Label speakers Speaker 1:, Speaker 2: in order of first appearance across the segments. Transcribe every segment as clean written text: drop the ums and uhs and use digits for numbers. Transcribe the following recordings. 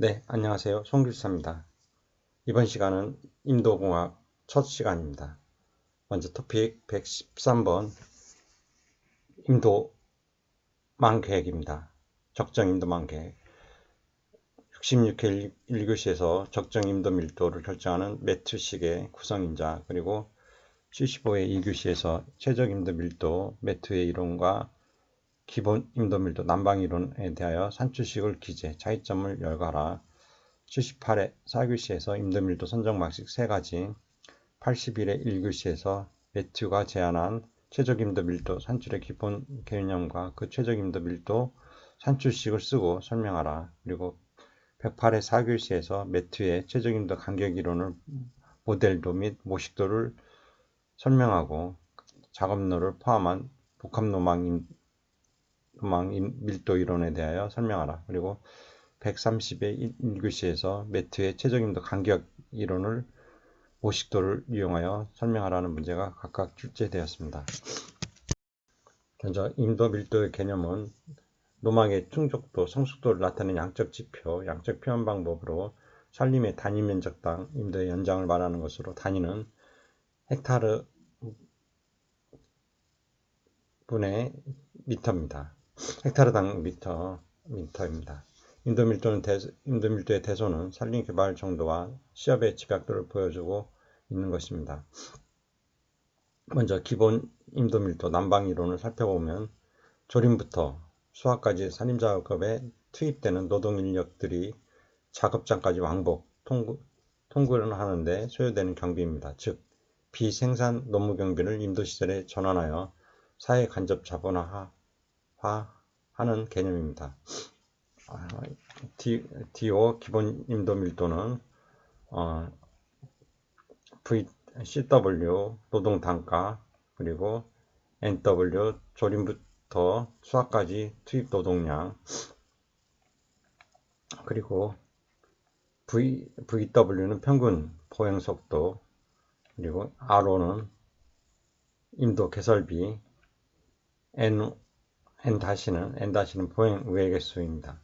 Speaker 1: 네, 안녕하세요. 송길사입니다. 이번 시간은 인도공학 첫 시간입니다. 먼저 토픽 113번 인도망 계획입니다. 적정 인도망 계획. 66회 1교시에서 적정 인도 밀도를 결정하는 매트식의 구성인자, 그리고 75회 2교시에서 최적 인도 밀도, 매트의 이론과 기본 인도 밀도, 난방 이론에 대하여 산출식을 기재, 차이점을 열거하라. 78회 4교시에서 임도밀도 선정 방식 3가지, 81회 1교시에서 매튜가 제안한 최적 임도 밀도 산출의 기본 개념과 그 최적 임도 밀도 산출식을 쓰고 설명하라. 그리고 108회 4교시에서 매튜의 최적 임도 간격 이론을 모델도 및 모식도를 설명하고 작업로를 포함한 복합로망 밀도 이론에 대하여 설명하라. 그리고 130의 1교시에서 매트의 최적임도 간격 이론을 모식도를 이용하여 설명하라는 문제가 각각 출제되었습니다. 먼저 임도 밀도의 개념은 노망의 충족도, 성숙도를 나타내는 양적 지표, 양적 표현 방법으로 산림의 단위 면적당 임도의 연장을 말하는 것으로 단위는 헥타르 분의 미터입니다. 헥타르당 미터입니다. 인도밀도의 대소는 산림 개발 정도와 시업의 집약도를 보여주고 있는 것입니다. 먼저 기본 인도밀도 난방 이론을 살펴보면 조림부터 수확까지 산림 작업에 투입되는 노동 인력들이 작업장까지 왕복 통근을 하는데 소요되는 경비입니다. 즉 비생산 노무 경비를 인도시설에 전환하여 사회 간접 자본화하는 개념입니다. DO 기본 임도 밀도는 CW 노동 단가, 그리고 NW 조림부터 수확까지 투입 노동량, 그리고 VW는 평균 보행 속도, 그리고 RO는 임도 개설비, N-는 보행 우회 개수입니다.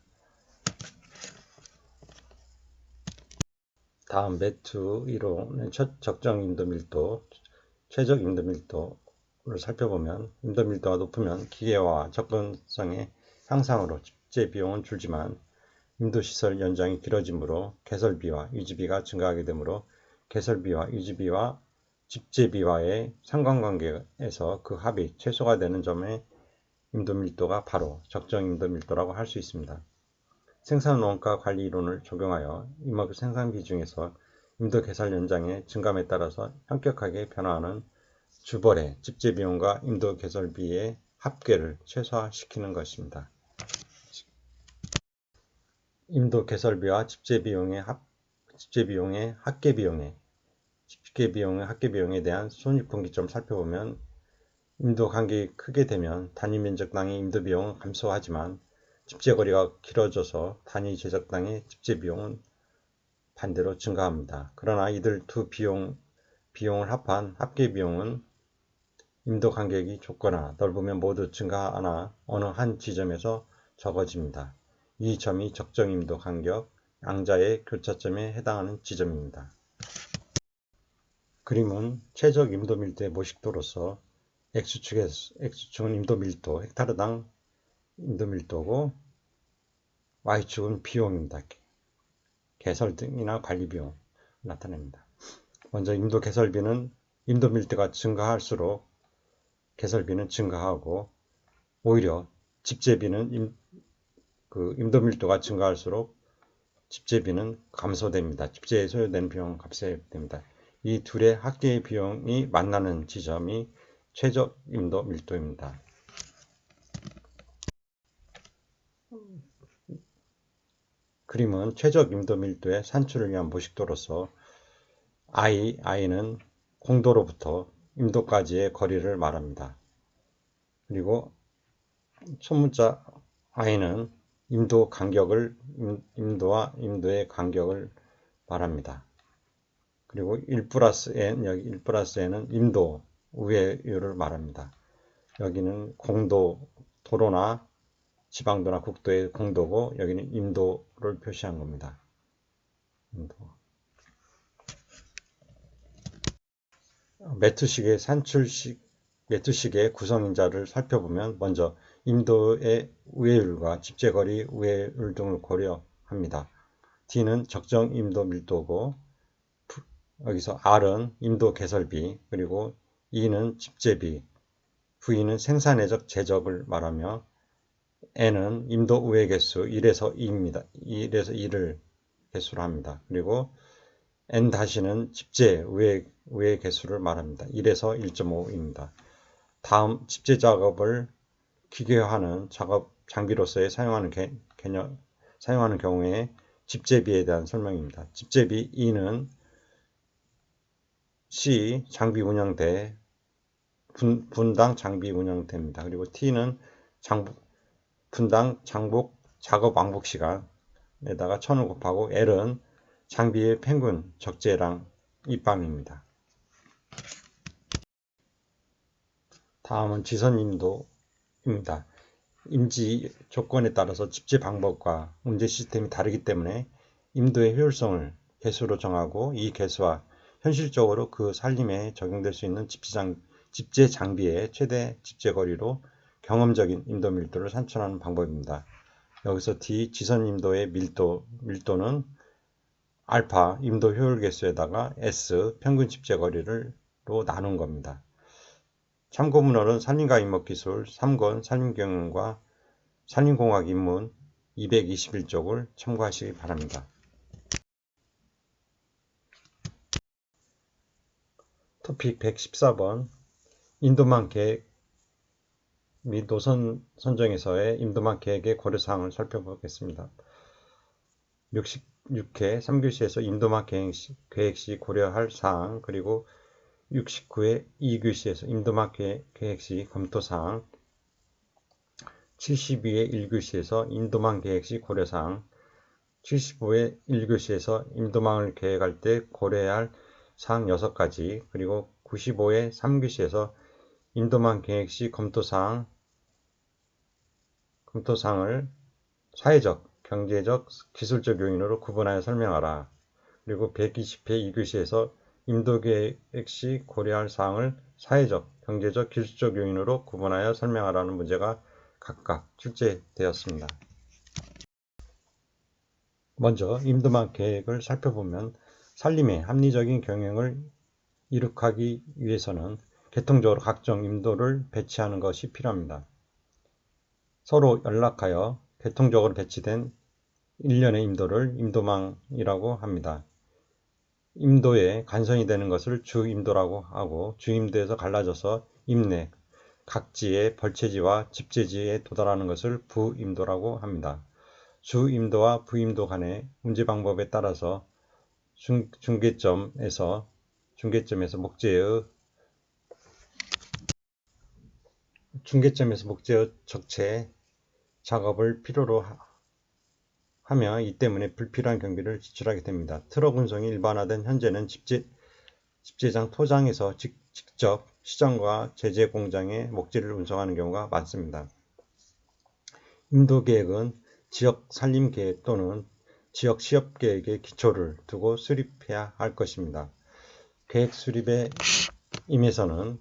Speaker 1: 다음 매트 이론은 적정 인도 밀도, 최적 인도 밀도를 살펴보면 인도 밀도가 높으면 기계화 접근성의 향상으로 집재 비용은 줄지만 인도시설 연장이 길어지므로 개설비와 유지비가 증가하게 되므로 개설비와 유지비와 집재비와의 상관관계에서 그 합이 최소가 되는 점에 인도 밀도가 바로 적정 인도 밀도라고 할 수 있습니다. 생산 원가 관리 이론을 적용하여 임업 생산비 중에서 임도 개설 연장의 증감에 따라서 현격하게 변화하는 주벌의 집재 비용과 임도 개설비의 합계를 최소화시키는 것입니다. 임도 개설비와 집재 비용의 합계 비용에 대한 손익분기점 살펴보면 임도 간격이 크게 되면 단위 면적당의 임도 비용은 감소하지만 집재 거리가 길어져서 단위 제작당의 집재 비용은 반대로 증가합니다. 그러나 이들 두 비용을 합한 합계 비용은 임도 간격이 좁거나 넓으면 모두 증가하나 어느 한 지점에서 적어집니다. 이 점이 적정 임도 간격 양자의 교차점에 해당하는 지점입니다. 그림은 최적 임도 밀도의 모식도로서 X축은 임도 밀도, 헥타르당 임도 밀도고 Y축은 비용입니다. 개설 등이나 관리 비용 나타냅니다. 먼저 임도 개설비는 임도 밀도가 증가할수록 개설비는 증가하고 오히려 집재비는 임도 밀도가 증가할수록 집재비는 감소됩니다. 집재에 소요되는 비용은 감소됩니다. 이 둘의 합계의 비용이 만나는 지점이 최적 임도 밀도입니다. 그림은 최적 임도 밀도의 산출을 위한 모식도로서 I는 공도로부터 임도까지의 거리를 말합니다. 그리고 소문자 I는 임도와 임도의 간격을 말합니다. 그리고 1+N, 여기 1+N은 임도 우회율을 말합니다. 여기는 공도, 도로나 지방도나 국도의 공도고 여기는 임도를 표시한 겁니다. 임도. 매투식의 산출식 매투식의 구성인자를 살펴보면 먼저 임도의 우회율과 집재거리 우회율 등을 고려합니다. D는 적정 임도 밀도고 여기서 R은 임도 개설비 그리고 E는 집재비 V는 생산해적 제적을 말하며 N은 임도 우회 개수 1에서 2입니다. 1에서 2를 개수로 합니다. 그리고 N-는 집재 우회 개수를 말합니다. 1에서 1.5입니다. 다음 집재 작업을 기계화하는 작업 장비로서의 사용하는 경우에 집재비에 대한 설명입니다. 집재비 E는 C 장비 운영대 분당 장비 운영대입니다. 그리고 T는 분당 장복 작업 왕복 시간에다가 1000을 곱하고 L은 장비의 평균 적재량 입방입니다. 다음은 지선임도입니다. 임지 조건에 따라서 집재 방법과 운제 시스템이 다르기 때문에 임도의 효율성을 개수로 정하고 이 개수와 현실적으로 그 살림에 적용될 수 있는 집재 장비의 최대 집재 거리로 경험적인 임도 밀도를 산출하는 방법입니다. 여기서 D 지선임도의 밀도는 알파 임도 효율 개수에다가 S 평균 집재 거리로 나눈 겁니다. 참고 문헌은 산림과 임목기술 3권 산림경영과 산림공학 입문 221쪽을 참고하시기 바랍니다. 토픽 114번 임도망 계획 및 노선 선정에서의 임도망 계획의 고려사항을 살펴보겠습니다. 66회 3교시에서 임도망 계획 시 고려할 사항 그리고 69회 2교시에서 임도망 계획 시 검토사항 72회 1교시에서 임도망 계획 시 고려사항 75회 1교시에서 임도망을 계획할 때 고려해야 할 사항 6가지 그리고 95회 3교시에서 임도망 계획 시 검토사항을 사회적, 경제적, 기술적 요인으로 구분하여 설명하라. 그리고 120회 2교시에서 임도계획 시 고려할 사항을 사회적, 경제적, 기술적 요인으로 구분하여 설명하라는 문제가 각각 출제되었습니다. 먼저 임도망 계획을 살펴보면 산림의 합리적인 경영을 이룩하기 위해서는 계통적으로 각종 임도를 배치하는 것이 필요합니다. 서로 연락하여 계통적으로 배치된 일련의 임도를 임도망이라고 합니다. 임도에 간선이 되는 것을 주임도라고 하고 주임도에서 갈라져서 임내, 각지의 벌채지와 집재지에 도달하는 것을 부임도라고 합니다. 주임도와 부임도 간의 운제 방법에 따라서 중계점에서 목재의 적재 작업을 필요로 하며 이 때문에 불필요한 경비를 지출하게 됩니다. 트럭 운송이 일반화된 현재는 집재장 토장에서 직접 시장과 제재 공장에 목재를 운송하는 경우가 많습니다. 임도계획은 지역 산림계획 또는 지역 시업계획의 기초를 두고 수립해야 할 것입니다. 계획 수립에 임해서는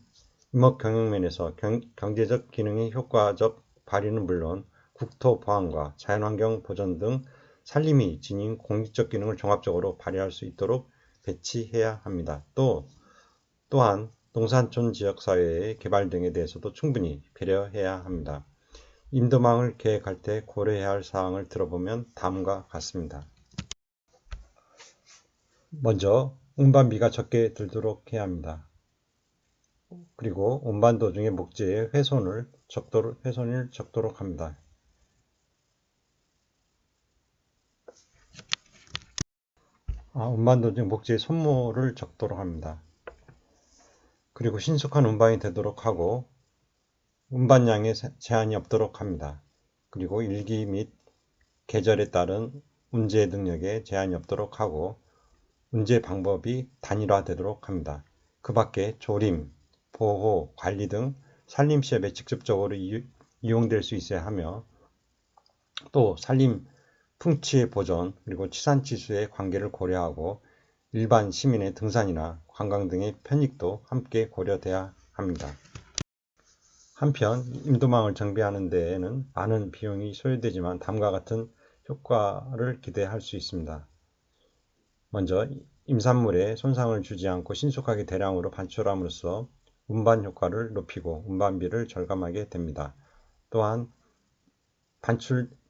Speaker 1: 임업경영면에서 경제적 기능의 효과적 발휘는 물론 국토 보안과 자연환경 보전 등 산림이 지닌 공익적 기능을 종합적으로 발휘할 수 있도록 배치해야 합니다. 또한 농산촌 지역사회의 개발 등에 대해서도 충분히 배려해야 합니다. 임도망을 계획할 때 고려해야 할 사항을 들어보면 다음과 같습니다. 먼저 운반비가 적게 들도록 해야 합니다. 그리고 운반 도중에 목재의 훼손을 적도록 합니다. 운반 도중 목재의 손모를 적도록 합니다. 그리고 신속한 운반이 되도록 하고 운반량에 제한이 없도록 합니다. 그리고 일기 및 계절에 따른 운제 능력에 제한이 없도록 하고 운제 방법이 단일화되도록 합니다. 그 밖에 조림, 보호, 관리 등 산림시업에 직접적으로 이용될 수 있어야 하며 또 산림 풍치의 보전 그리고 치산치수의 관계를 고려하고 일반 시민의 등산이나 관광 등의 편익도 함께 고려돼야 합니다. 한편 임도망을 정비하는 데에는 많은 비용이 소요되지만 다음과 같은 효과를 기대할 수 있습니다. 먼저 임산물에 손상을 주지 않고 신속하게 대량으로 반출함으로써 운반 효과를 높이고 운반비를 절감하게 됩니다. 또한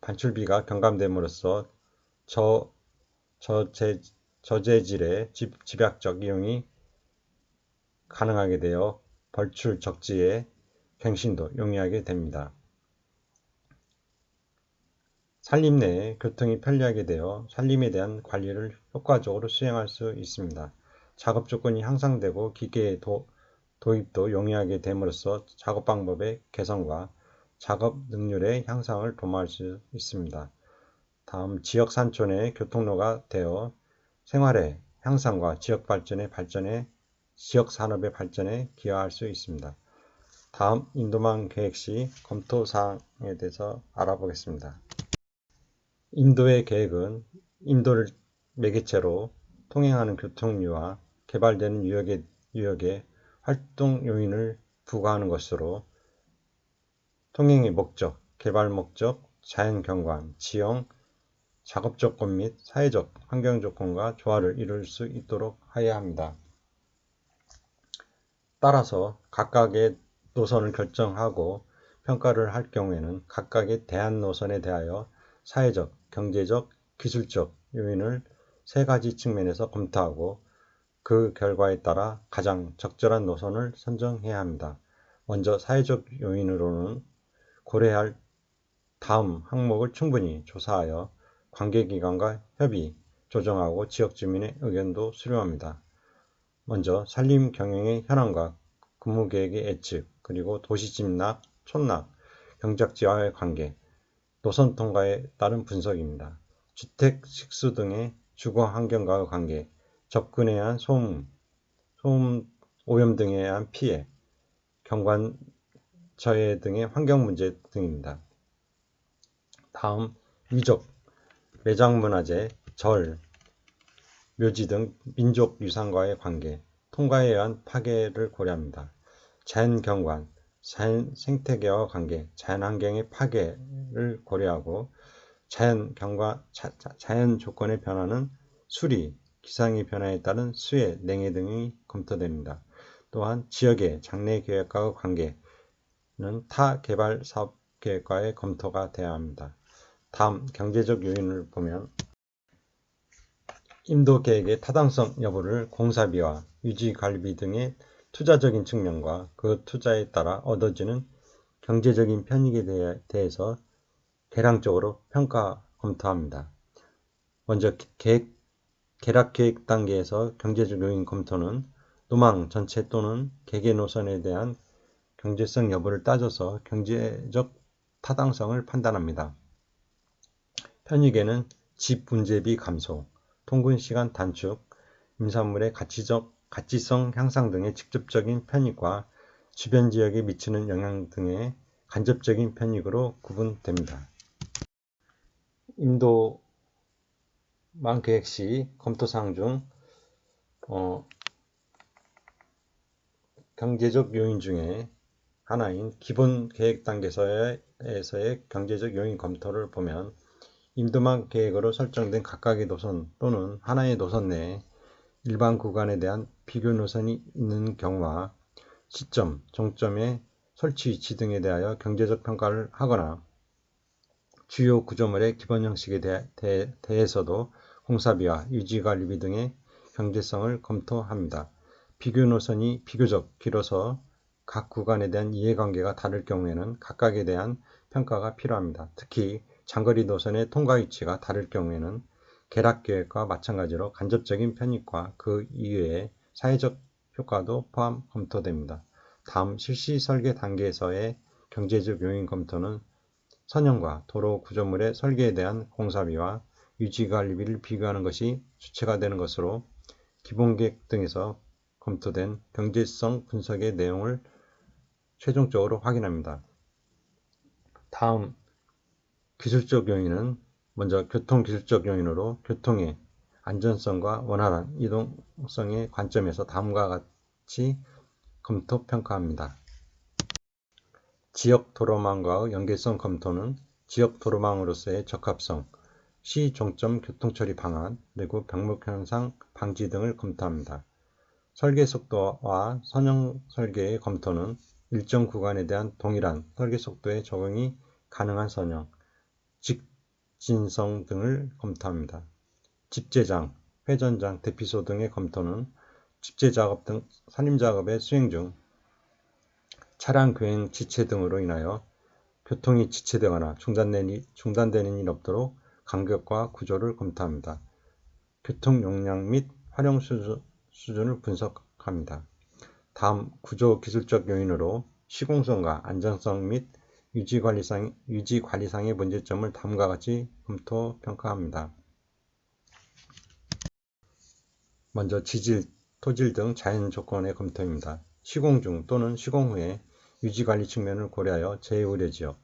Speaker 1: 반출비가 경감됨으로써 저재질의 집약적 이용이 가능하게 되어 벌출 적지의 갱신도 용이하게 됩니다. 산림 내에 교통이 편리하게 되어 산림에 대한 관리를 효과적으로 수행할 수 있습니다. 작업 조건이 향상되고 기계의 도입도 용이하게 됨으로써 작업 방법의 개선과 작업 능률의 향상을 도모할 수 있습니다. 다음 지역 산촌의 교통로가 되어 생활의 향상과 지역 산업의 발전에 기여할 수 있습니다. 다음 인도망 계획 시 검토 사항에 대해서 알아보겠습니다. 인도의 계획은 인도를 매개체로 통행하는 교통류와 개발되는 유역에 활동 요인을 부과하는 것으로 통행의 목적, 개발 목적, 자연 경관, 지형, 작업 조건 및 사회적 환경 조건과 조화를 이룰 수 있도록 하여야 합니다. 따라서 각각의 노선을 결정하고 평가를 할 경우에는 각각의 대안 노선에 대하여 사회적, 경제적, 기술적 요인을 세 가지 측면에서 검토하고 그 결과에 따라 가장 적절한 노선을 선정해야 합니다. 먼저 사회적 요인으로는 고려할 다음 항목을 충분히 조사하여 관계기관과 협의, 조정하고 지역 주민의 의견도 수렴합니다. 먼저 산림 경영의 현황과 근무계획의 예측, 그리고 도시 집락, 촌락, 경작지와의 관계, 노선 통과에 따른 분석입니다. 주택, 식수 등의 주거 환경과의 관계, 접근에 의한 소음 오염 등에 의한 피해, 경관 저해 등의 환경 문제 등입니다. 다음 유적, 매장문화재, 절, 묘지 등 민족 유산과의 관계, 통과에 의한 파괴를 고려합니다. 자연경관, 자연 생태계와 관계, 자연환경의 파괴를 고려하고 자연 조건의 변화는 수리, 기상의 변화에 따른 수해, 냉해 등이 검토됩니다. 또한 지역의 장래 계획과의 관계는 타 개발 사업 계획과의 검토가 되어야 합니다. 다음 경제적 요인을 보면 인도 계획의 타당성 여부를 공사비와 유지관리비 등의 투자적인 측면과 그 투자에 따라 얻어지는 경제적인 편익에 대해서 개량적으로 평가 검토합니다. 먼저 개락계획 단계에서 경제적 요인 검토는 노망 전체 또는 개개 노선에 대한 경제성 여부를 따져서 경제적 타당성을 판단합니다. 편익에는 집 운제비 감소, 통근 시간 단축, 임산물의 가치성 향상 등의 직접적인 편익과 주변 지역에 미치는 영향 등의 간접적인 편익으로 구분됩니다. 인도망 계획 시 검토사항 중 경제적 요인 중에 하나인 기본 계획 단계에서의 경제적 요인 검토를 보면 인도망 계획으로 설정된 각각의 노선 또는 하나의 노선 내에 일반 구간에 대한 비교 노선이 있는 경우와 시점, 종점의 설치 위치 등에 대하여 경제적 평가를 하거나 주요 구조물의 기본 형식에 대해서도 공사비와 유지관리비 등의 경제성을 검토합니다. 비교 노선이 비교적 길어서 각 구간에 대한 이해관계가 다를 경우에는 각각에 대한 평가가 필요합니다. 특히 장거리 노선의 통과 위치가 다를 경우에는 개락계획과 마찬가지로 간접적인 편익과 그 이외의 사회적 효과도 포함 검토됩니다. 다음 실시 설계 단계에서의 경제적 요인 검토는 선형과 도로 구조물의 설계에 대한 공사비와 유지관리비를 비교하는 것이 주체가 되는 것으로 기본계획 등에서 검토된 경제성 분석의 내용을 최종적으로 확인합니다. 다음 기술적 요인은 먼저 교통기술적 요인으로 교통의 안전성과 원활한 이동성의 관점에서 다음과 같이 검토 평가합니다. 지역 도로망과의 연계성 검토는 지역 도로망으로서의 적합성, 시 종점 교통처리 방안, 그리고 병목 현상 방지 등을 검토합니다. 설계 속도와 선형 설계의 검토는 일정 구간에 대한 동일한 설계 속도의 적용이 가능한 선형, 직진성 등을 검토합니다. 집재장, 회전장, 대피소 등의 검토는 집재작업 등 산림작업의 수행 중 차량 교행 지체 등으로 인하여 교통이 지체되거나 중단되는 일 없도록 간격과 구조를 검토합니다. 교통 용량 및 활용 수준을 분석합니다. 다음 구조 기술적 요인으로 시공성과 안전성 및 유지관리상의 문제점을 다음과 같이 검토 평가합니다. 먼저 지질, 토질 등 자연 조건의 검토입니다. 시공 중 또는 시공 후에 유지관리 측면을 고려하여 재우려 지역,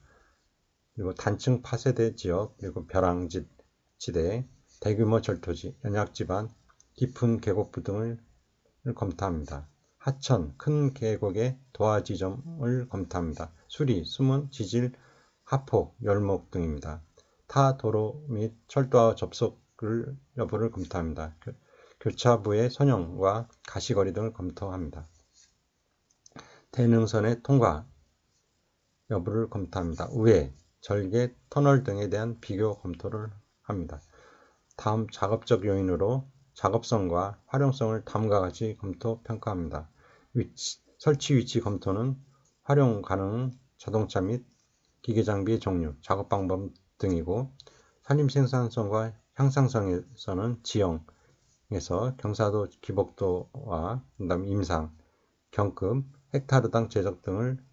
Speaker 1: 그리고 단층 파쇄대 지역, 그리고 벼랑지대, 대규모 절토지, 연약지반, 깊은 계곡부 등을 검토합니다. 하천, 큰 계곡의 도하 지점을 검토합니다. 수리, 수문, 지질, 하폭, 열목 등입니다. 타 도로 및 철도와 접속 여부를 검토합니다. 교차부의 선형과 가시거리 등을 검토합니다. 대능선의 통과 여부를 검토합니다. 우회, 절개, 터널 등에 대한 비교 검토를 합니다. 다음 작업적 요인으로 작업성과 활용성을 다음과 같이 검토 평가합니다. 설치 위치 검토는 활용 가능 자동차 및 기계장비의 종류, 작업 방법 등이고, 산림 생산성과 향상성에서는 지형에서 경사도, 기복도와 임상, 경급, 헥타르당 제적 등을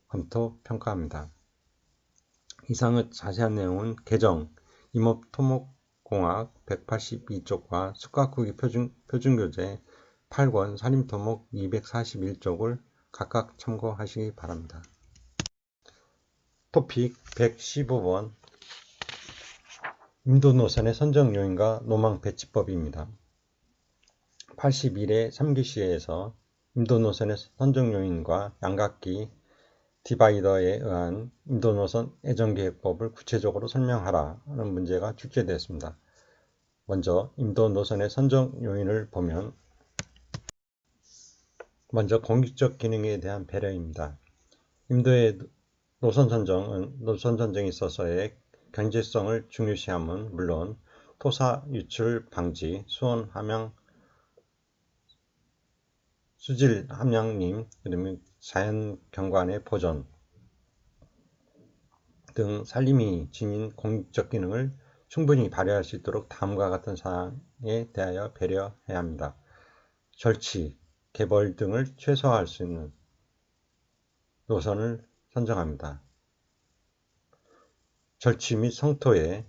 Speaker 1: 검토 평가합니다. 이상의 자세한 내용은 개정, 임업토목공학 182쪽과 숙각후기 표준교재 8권 산림토목 241쪽을 각각 참고하시기 바랍니다. 토픽 115번 임도노선의 선정 요인과 노망 배치법입니다. 81회 3교시에서 임도노선의 선정 요인과 양각기 디바이더에 의한 임도노선 애정계획법을 구체적으로 설명하라 하는 문제가 출제되었습니다. 먼저 임도노선의 선정 요인을 보면 먼저 공익적 기능에 대한 배려입니다. 임도의 노선 선정에 있어서의 경제성을 중요시함은 물론 토사 유출 방지, 수온 함양, 수질 함양림, 그다음에 자연 경관의 보존 등 산림이 지닌 공익적 기능을 충분히 발휘할 수 있도록 다음과 같은 사항에 대하여 배려해야 합니다. 절치, 개벌 등을 최소화할 수 있는 노선을 선정합니다. 절치 및 성토에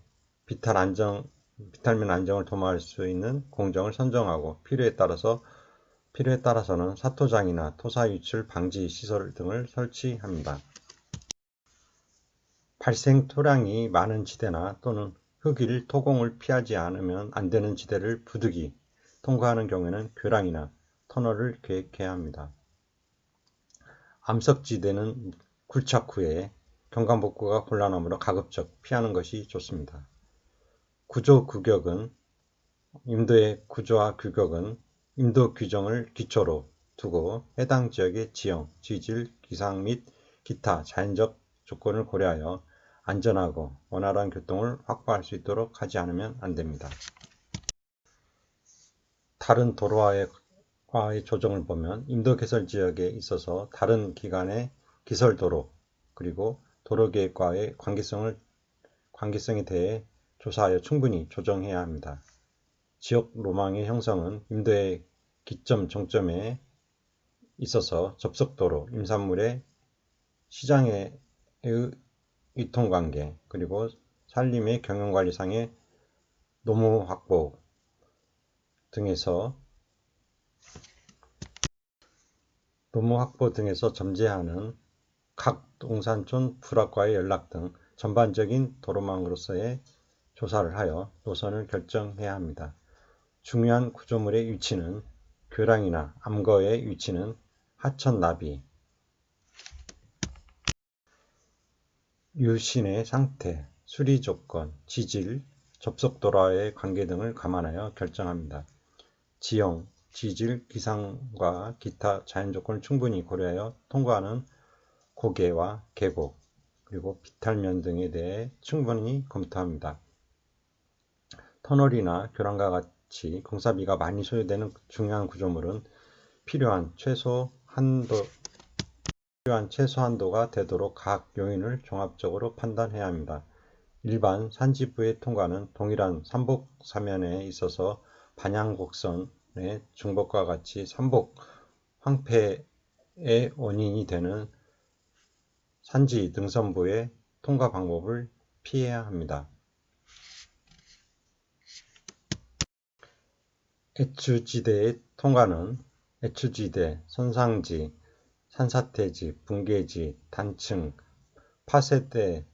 Speaker 1: 비탈면 안정을 도모할 수 있는 공정을 선정하고 필요에 따라서는 사토장이나 토사 유출 방지 시설 등을 설치합니다. 발생 토량이 많은 지대나 또는 흙일 토공을 피하지 않으면 안 되는 지대를 부득이 통과하는 경우에는 교량이나 터널을 계획해야 합니다. 암석지대는 굴착 후에 경관복구가 곤란하므로 가급적 피하는 것이 좋습니다. 임도의 구조와 규격은 임도 규정을 기초로 두고 해당 지역의 지형, 지질, 기상 및 기타 자연적 조건을 고려하여 안전하고 원활한 교통을 확보할 수 있도록 하지 않으면 안 됩니다. 다른 도로와의 조정을 보면 임도 개설 지역에 있어서 다른 기관의 기설도로 그리고 도로계획과의 관계성에 대해 조사하여 충분히 조정해야 합니다. 지역 로망의 형성은 임도의 기점 종점에 있어서 접속도로, 임산물의 시장의 유통관계, 그리고 산림의 경영관리상의 노무 확보 등에서 점재하는 각 동산촌 불악과의 연락 등 전반적인 도로망으로서의 조사를 하여 노선을 결정해야 합니다. 중요한 구조물의 위치는 교량이나 암거의 위치는 하천 나비, 유신의 상태, 수리 조건, 지질, 접속 도로와의 관계 등을 감안하여 결정합니다. 지형, 지질, 기상과 기타 자연 조건을 충분히 고려하여 통과하는 고개와 계곡, 그리고 비탈면 등에 대해 충분히 검토합니다. 터널이나 교량과 같이 공사비가 많이 소요되는 중요한 구조물은 필요한 최소 한도가 되도록 각 요인을 종합적으로 판단해야 합니다. 일반 산지부의 통과는 동일한 삼복 사면에 있어서 반향 곡선의 중복과 같이 삼복 황폐의 원인이 되는 산지 등선부의 통과 방법을 피해야 합니다. 애추지대의 통과는 애추지대, 선상지, 산사태지, 붕괴지, 단층, 파쇄대,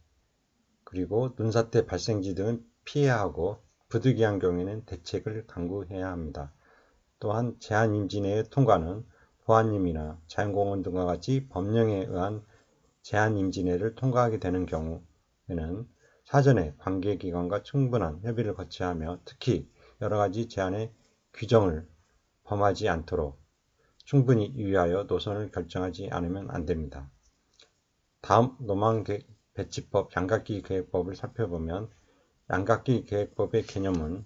Speaker 1: 그리고 눈사태 발생지 등은 피해야 하고 부득이한 경우에는 대책을 강구해야 합니다. 또한 제한임진의 통과는 보안임이나 자연공원 등과 같이 법령에 의한 제한임진회를 통과하게 되는 경우에는 사전에 관계기관과 충분한 협의를 거쳐야 하며 특히 여러가지 제한의 규정을 범하지 않도록 충분히 유의하여 노선을 결정하지 않으면 안됩니다. 다음 노망배치법 양각기 계획법을 살펴보면 양각기 계획법의 개념은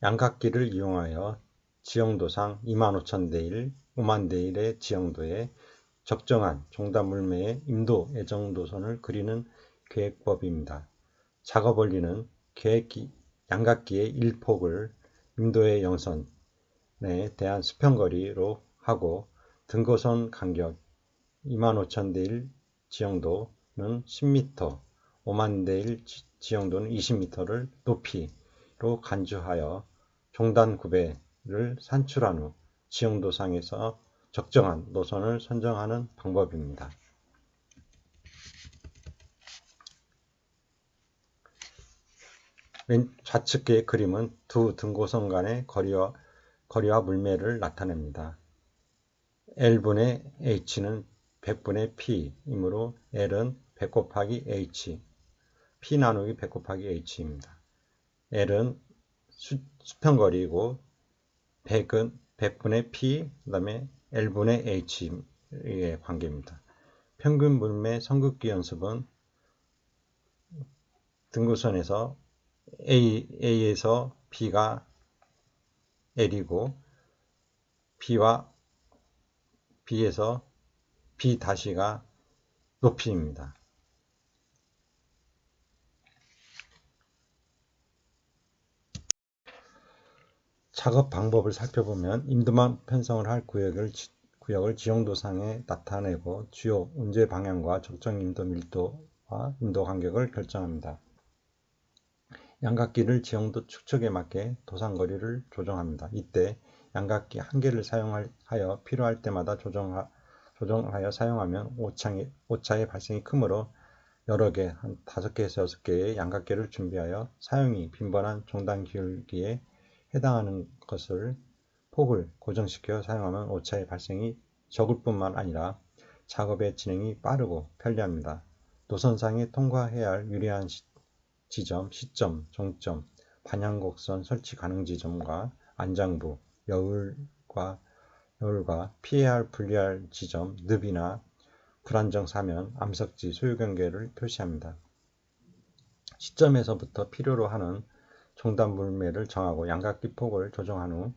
Speaker 1: 양각기를 이용하여 지형도상 25,000대 1, 5만 대 1의 지형도에 적정한 종단물매의 임도 예정 노선을 그리는 계획법입니다. 작업 원리는 양각기의 1폭을 임도의 영선에 대한 수평거리로 하고 등고선 간격 25,000대 1 지형도는 10m, 5만 대 1 지형도는 20m를 높이로 간주하여 종단 구배를 산출한 후 지형도상에서 적정한 노선을 선정하는 방법입니다. 좌측의 그림은 두 등고선 간의 거리와 물매를 나타냅니다. L분의 H는 100분의 P이므로 L은 100 곱하기 H, P 나누기 100 곱하기 H입니다. L은 수평거리이고 100은 100분의 P, 그 다음에 L분의 H의 관계입니다. 평균 물매 성급기 연습은 등고선에서 A에서 B가 L이고 B와 B에서 B-가 높이입니다. 작업 방법을 살펴보면 임도만 편성을 할 구역을 지형도상에 나타내고 주요 운제 방향과 적정 임도 밀도와 임도 간격을 결정합니다. 양각기를 지형도 축척에 맞게 도상거리를 조정합니다. 이때 양각기 한 개를 사용하여 필요할 때마다 조정하여 사용하면 오차의 발생이 크므로 여러 개, 한 5개에서 6개의 양각기를 준비하여 사용이 빈번한 종단 기울기에 해당하는 것을 폭을 고정시켜 사용하면 오차의 발생이 적을 뿐만 아니라 작업의 진행이 빠르고 편리합니다. 노선상에 통과해야 할 유리한 지점, 시점, 종점, 반향곡선 설치 가능 지점과 안장부, 여울과 피해야 할 분리할 지점, 늪이나 불안정 사면, 암석지, 소유경계를 표시합니다. 시점에서부터 필요로 하는 종단 물매를 정하고 양각기 폭을 조정한 후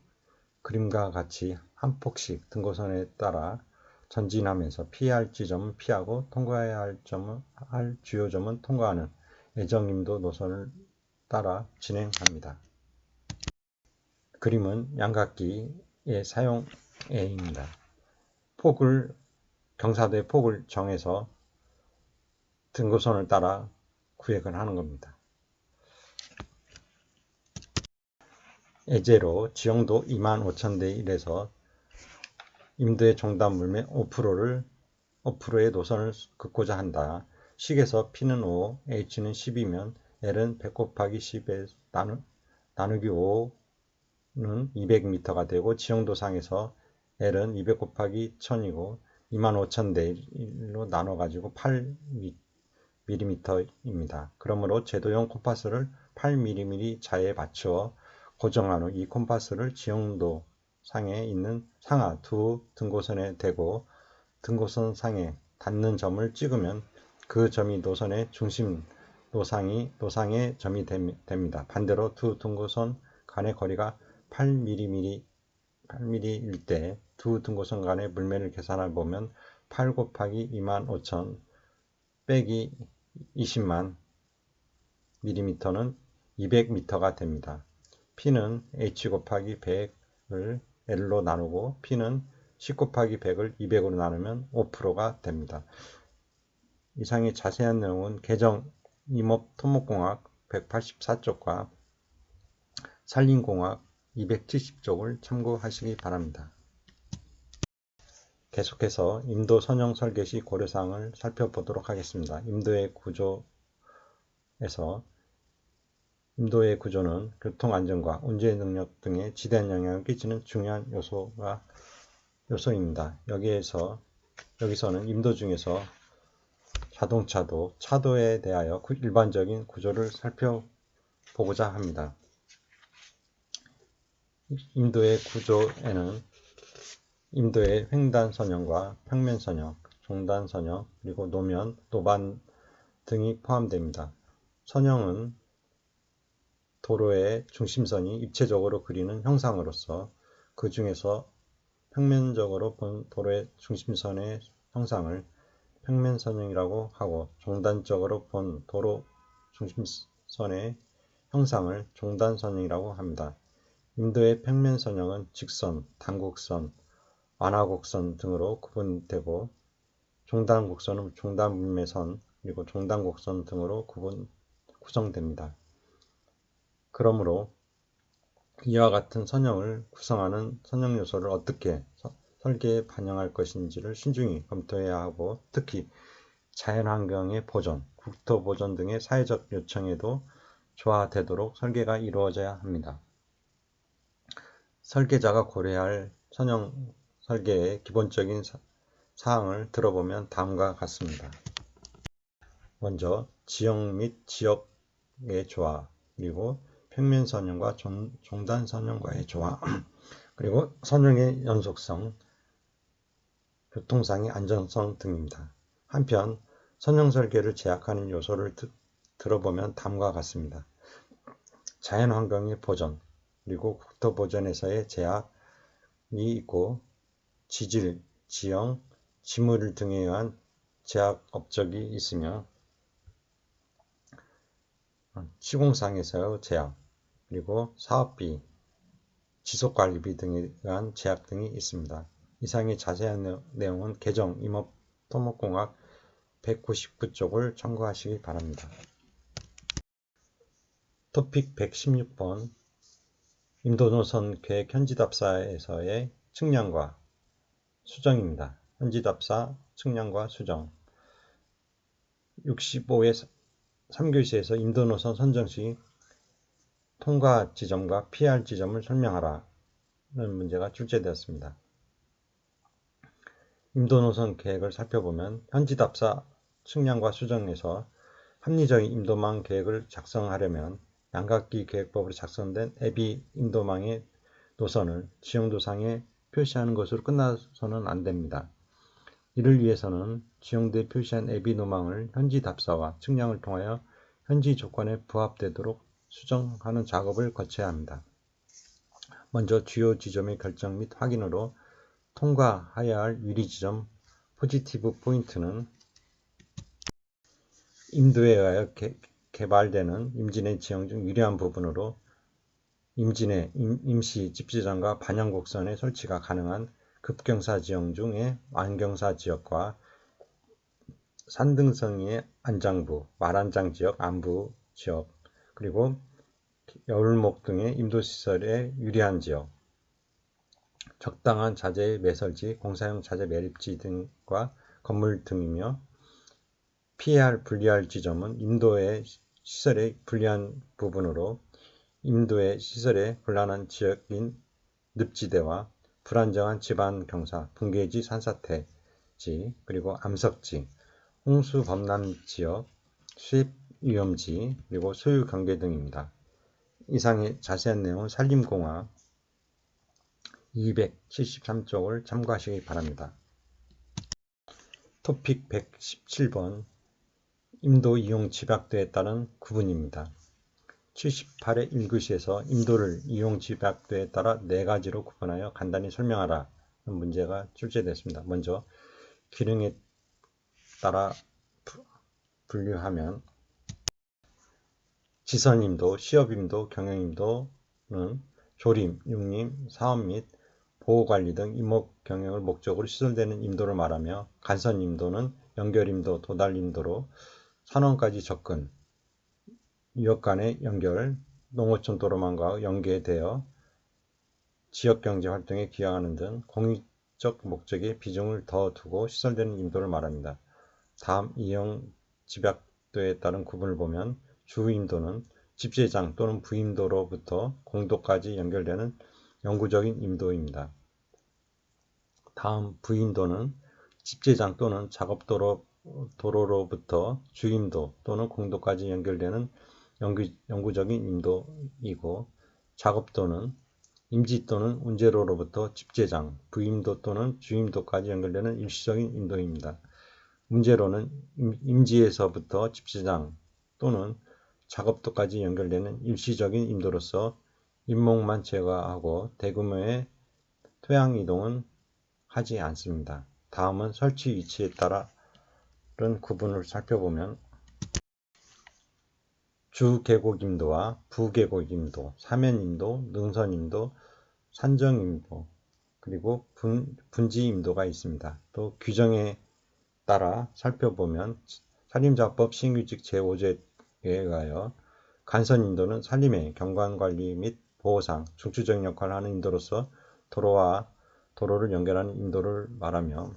Speaker 1: 그림과 같이 한 폭씩 등고선에 따라 전진하면서 피해야 할 지점은 피하고 통과해야 할 주요 점은 통과하는 예정임도 노선을 따라 진행합니다. 그림은 양각기의 사용예입니다. 경사도의 폭을 정해서 등고선을 따라 구획을 하는 겁니다. 예제로 지형도 25,000대 1에서 임도의 종단 물매 5%의 노선을 긋고자 한다. 식에서 P는 5, H는 10이면 L은 100 곱하기 10에 나누기 5는 200m가 되고 지형도상에서 L은 200 곱하기 1000이고 25,000대1로 나눠가지고 8mm입니다. 그러므로 제도용 콤파스를 8mm 자에 맞추어 고정한 후 이 콤파스를 지형도상에 있는 상하 두 등고선에 대고 등고선 상에 닿는 점을 찍으면 그 점이 노선의 중심 노상의 점이 됩니다. 반대로 두 등고선 간의 거리가 8mm일 때 두 등고선 간의 물매를 계산해 보면 8 곱하기 25,000 빼기 20만 mm는 200m가 됩니다. P는 H 곱하기 100을 L로 나누고 P는 10 곱하기 100을 200으로 나누면 5%가 됩니다. 이상의 자세한 내용은 개정 임업 토목공학 184쪽과 산림공학 270쪽을 참고하시기 바랍니다. 계속해서 임도 선형 설계 시 고려사항을 살펴보도록 하겠습니다. 임도의 임도의 구조는 교통안전과 운주의 능력 등에 지대한 영향을 끼치는 중요한 요소입니다. 여기서는 임도 중에서 자동차도, 차도에 대하여 일반적인 구조를 살펴보고자 합니다. 임도의 구조에는 임도의 횡단선형과 평면선형, 종단선형, 그리고 노면, 노반 등이 포함됩니다. 선형은 도로의 중심선이 입체적으로 그리는 형상으로서 그 중에서 평면적으로 본 도로의 중심선의 형상을 평면선형이라고 하고 종단적으로 본 도로 중심선의 형상을 종단선형이라고 합니다. 임도의 평면선형은 직선, 단곡선, 완화곡선 등으로 구분되고 종단곡선은 종단물매선, 그리고 종단곡선 등으로 구성됩니다. 그러므로 이와 같은 선형을 구성하는 선형 요소를 어떻게 설계에 반영할 것인지를 신중히 검토해야 하고 특히 자연환경의 보존, 국토 보존 등의 사회적 요청에도 조화되도록 설계가 이루어져야 합니다. 설계자가 고려할 선형 설계의 기본적인 사항을 들어보면 다음과 같습니다. 먼저 지형 및 지역의 조화, 그리고 평면 선형과 종단 선형과의 조화, 그리고 선형의 연속성, 교통상의 안전성 등입니다. 한편 선형 설계를 제약하는 요소를 들어보면 다음과 같습니다. 자연환경의 보존, 그리고 국토 보존에서의 제약이 있고 지질, 지형, 지물 등에 의한 제약 업적이 있으며 시공상에서의 제약, 그리고 사업비, 지속관리비 등에 의한 제약 등이 있습니다. 이상의 자세한 내용은 개정 임업토목공학 199쪽을 참고하시기 바랍니다. 토픽 116번 임도노선 계획 현지답사에서의 측량과 수정입니다. 현지답사, 측량과 수정 65회 3교시에서 임도노선 선정 시 통과 지점과 피할 지점을 설명하라는 문제가 출제되었습니다. 임도노선 계획을 살펴보면 현지답사, 측량과 수정에서 합리적인 임도망 계획을 작성하려면 양각기 계획법으로 작성된 애비 임도망의 노선을 지형도상에 표시하는 것으로 끝나서는 안 됩니다. 이를 위해서는 지형도에 표시한 애비 노망을 현지 답사와 측량을 통하여 현지 조건에 부합되도록 수정하는 작업을 거쳐야 합니다. 먼저 주요 지점의 결정 및 확인으로 통과해야 할 유리 지점 포지티브 포인트는 임도에 의하여 개발되는 임진의 지형 중 유리한 부분으로 임진의 임시 집지장과 반영곡선의 설치가 가능한 급경사 지형 중에 완경사 지역과 산등성이의 안장부, 말안장 지역, 안부 지역, 그리고 여울목 등의 임도시설에 유리한 지역, 적당한 자재의 매설지, 공사용 자재 매립지 등과 건물 등이며 피해야 분리할 지점은 인도의 시설의 불리한 부분으로 인도의 시설의 곤란한 지역인 늪지대와 불안정한 지반 경사, 붕괴지 산사태지, 그리고 암석지, 홍수 범람 지역, 수입 위험지, 그리고 소유 경계 등입니다. 이상의 자세한 내용은 산림공학 273쪽을 참고하시기 바랍니다. 토픽 117번 임도 이용 집약도에 따른 구분입니다. 78회 1교시에서 임도를 이용 집약도에 따라 4가지로 구분하여 간단히 설명하라 는 문제가 출제됐습니다. 먼저 기능에 따라 분류하면 지선임도, 시업임도, 경영임도는 조림, 육림, 사업 및 보호관리 등 임업 경영을 목적으로 시설되는 임도를 말하며 간선임도는 연결임도, 도달임도로 산원까지 접근, 유역 간의 연결, 농어촌 도로망과 연계되어 지역경제 활동에 기여하는 등 공익적 목적에 비중을 더 두고 시설되는 임도를 말합니다. 다음 이용 집약도에 따른 구분을 보면 주임도는 집재장 또는 부임도로부터 공도까지 연결되는 영구적인 임도입니다. 다음 부임도는 집재장 또는 작업도로부터 주임도 또는 공도까지 연결되는 영구적인 임도이고, 작업도는 임지 또는 운제로로부터 집재장, 부임도 또는 주임도까지 연결되는 일시적인 임도입니다. 운제로는 임지에서부터 집재장 또는 작업도까지 연결되는 일시적인 임도로서 임목만 제거하고 대규모의 토양 이동은 하지 않습니다. 다음은 설치 위치에 따른 구분을 살펴보면 주계곡임도와 부계곡임도, 사면임도, 능선임도, 산정임도, 그리고 분지임도가 있습니다. 또 규정에 따라 살펴보면 산림자법 신규칙 제5조에 의하여 간선임도는 산림의 경관관리 및 보호상 중추적인 역할을 하는 임도로서 도로와 도로를 연결하는 임도를 말하며,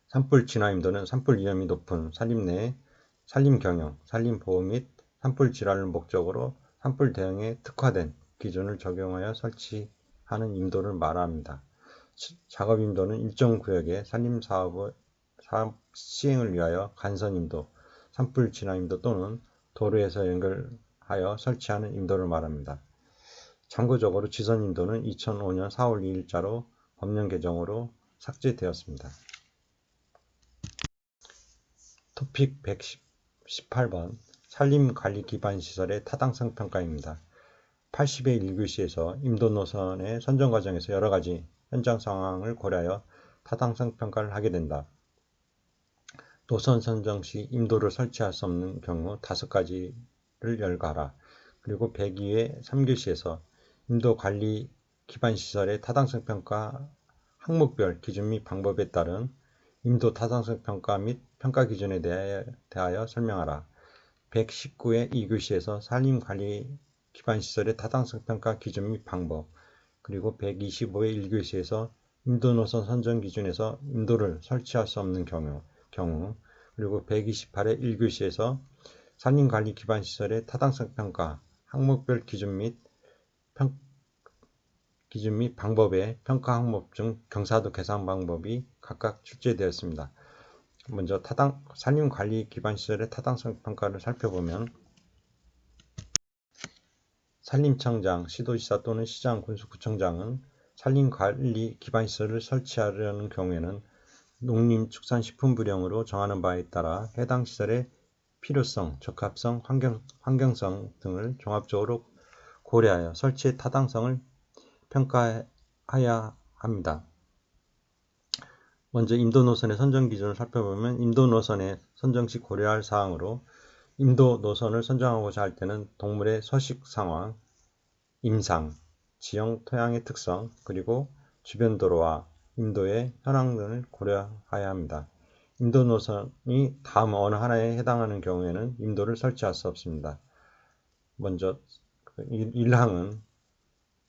Speaker 1: 산불 진화임도는 산불 위험이 높은 산림 내 산림 경영, 산림 보호 및 산불 진화를 목적으로 산불 대응에 특화된 기준을 적용하여 설치하는 임도를 말합니다. 작업임도는 일정 구역의 산림사업 시행을 위하여 간선임도, 산불 진화임도 또는 도로에서 연결하여 설치하는 임도를 말합니다. 참고적으로 지선임도는 2005년 4월 2일자로 법령 개정으로 삭제되었습니다. 토픽 118번 산림관리기반시설의 타당성 평가입니다. 80회 1교시에서 임도 노선의 선정 과정에서 여러 가지 현장 상황을 고려하여 타당성 평가를 하게 된다. 노선 선정 시 임도를 설치할 수 없는 경우 5가지를 열거하라. 그리고 102회 3교시에서 임도 관리 기반시설의 타당성 평가 항목별 기준 및 방법에 따른 임도 타당성 평가 및 평가 기준에 대하여 설명하라. 119회 2교시에서 산림관리 기반시설의 타당성 평가 기준 및 방법, 그리고 125회 1교시에서 임도 노선 선정 기준에서 임도를 설치할 수 없는 경우, 그리고 128회 1교시에서 산림관리 기반시설의 타당성 평가 항목별 기준 및 방법의 평가 항목 중 경사도 계산 방법이 각각 출제되었습니다. 먼저 산림관리 기반시설의 타당성 평가를 살펴보면, 산림청장, 시도지사 또는 시장, 군수구청장은 산림관리 기반시설을 설치하려는 경우에는 농림축산식품부령으로 정하는 바에 따라 해당 시설의 필요성, 적합성, 환경성 등을 종합적으로 고려하여 설치의 타당성을 평가해야 합니다. 먼저 임도 노선의 선정 기준을 살펴보면, 임도 노선의 선정 시 고려할 사항으로 임도 노선을 선정하고자 할 때는 동물의 서식 상황, 임상, 지형 토양의 특성, 그리고 주변 도로와 임도의 현황 등을 고려해야 합니다. 임도 노선이 다음 어느 하나에 해당하는 경우에는 임도를 설치할 수 없습니다. 먼저 1항은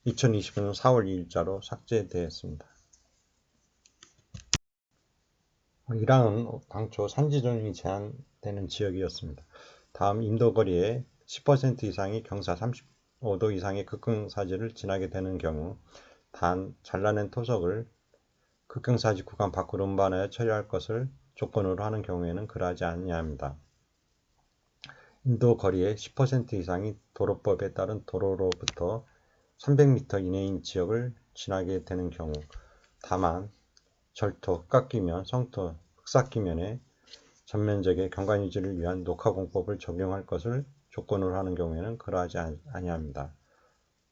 Speaker 1: 2025년 4월 2일자로 삭제되었습니다. 이란은 당초 산지 조정이 제한되는 지역이었습니다. 다음 인도 거리에 10% 이상이 경사 35도 이상의 극경사지를 지나게 되는 경우 단 잘라낸 토속을 극경사지 구간 밖으로 운반하여 처리할 것을 조건으로 하는 경우에는 그러하지 아니합니다. 인도 거리의 10% 이상이 도로법에 따른 도로로부터 300m 이내인 지역을 지나게 되는 경우 다만 절토, 흙깎이면, 성토, 흙쌓기면에 전면적의 경관 유지를 위한 녹화공법을 적용할 것을 조건으로 하는 경우에는 그러하지 아니합니다.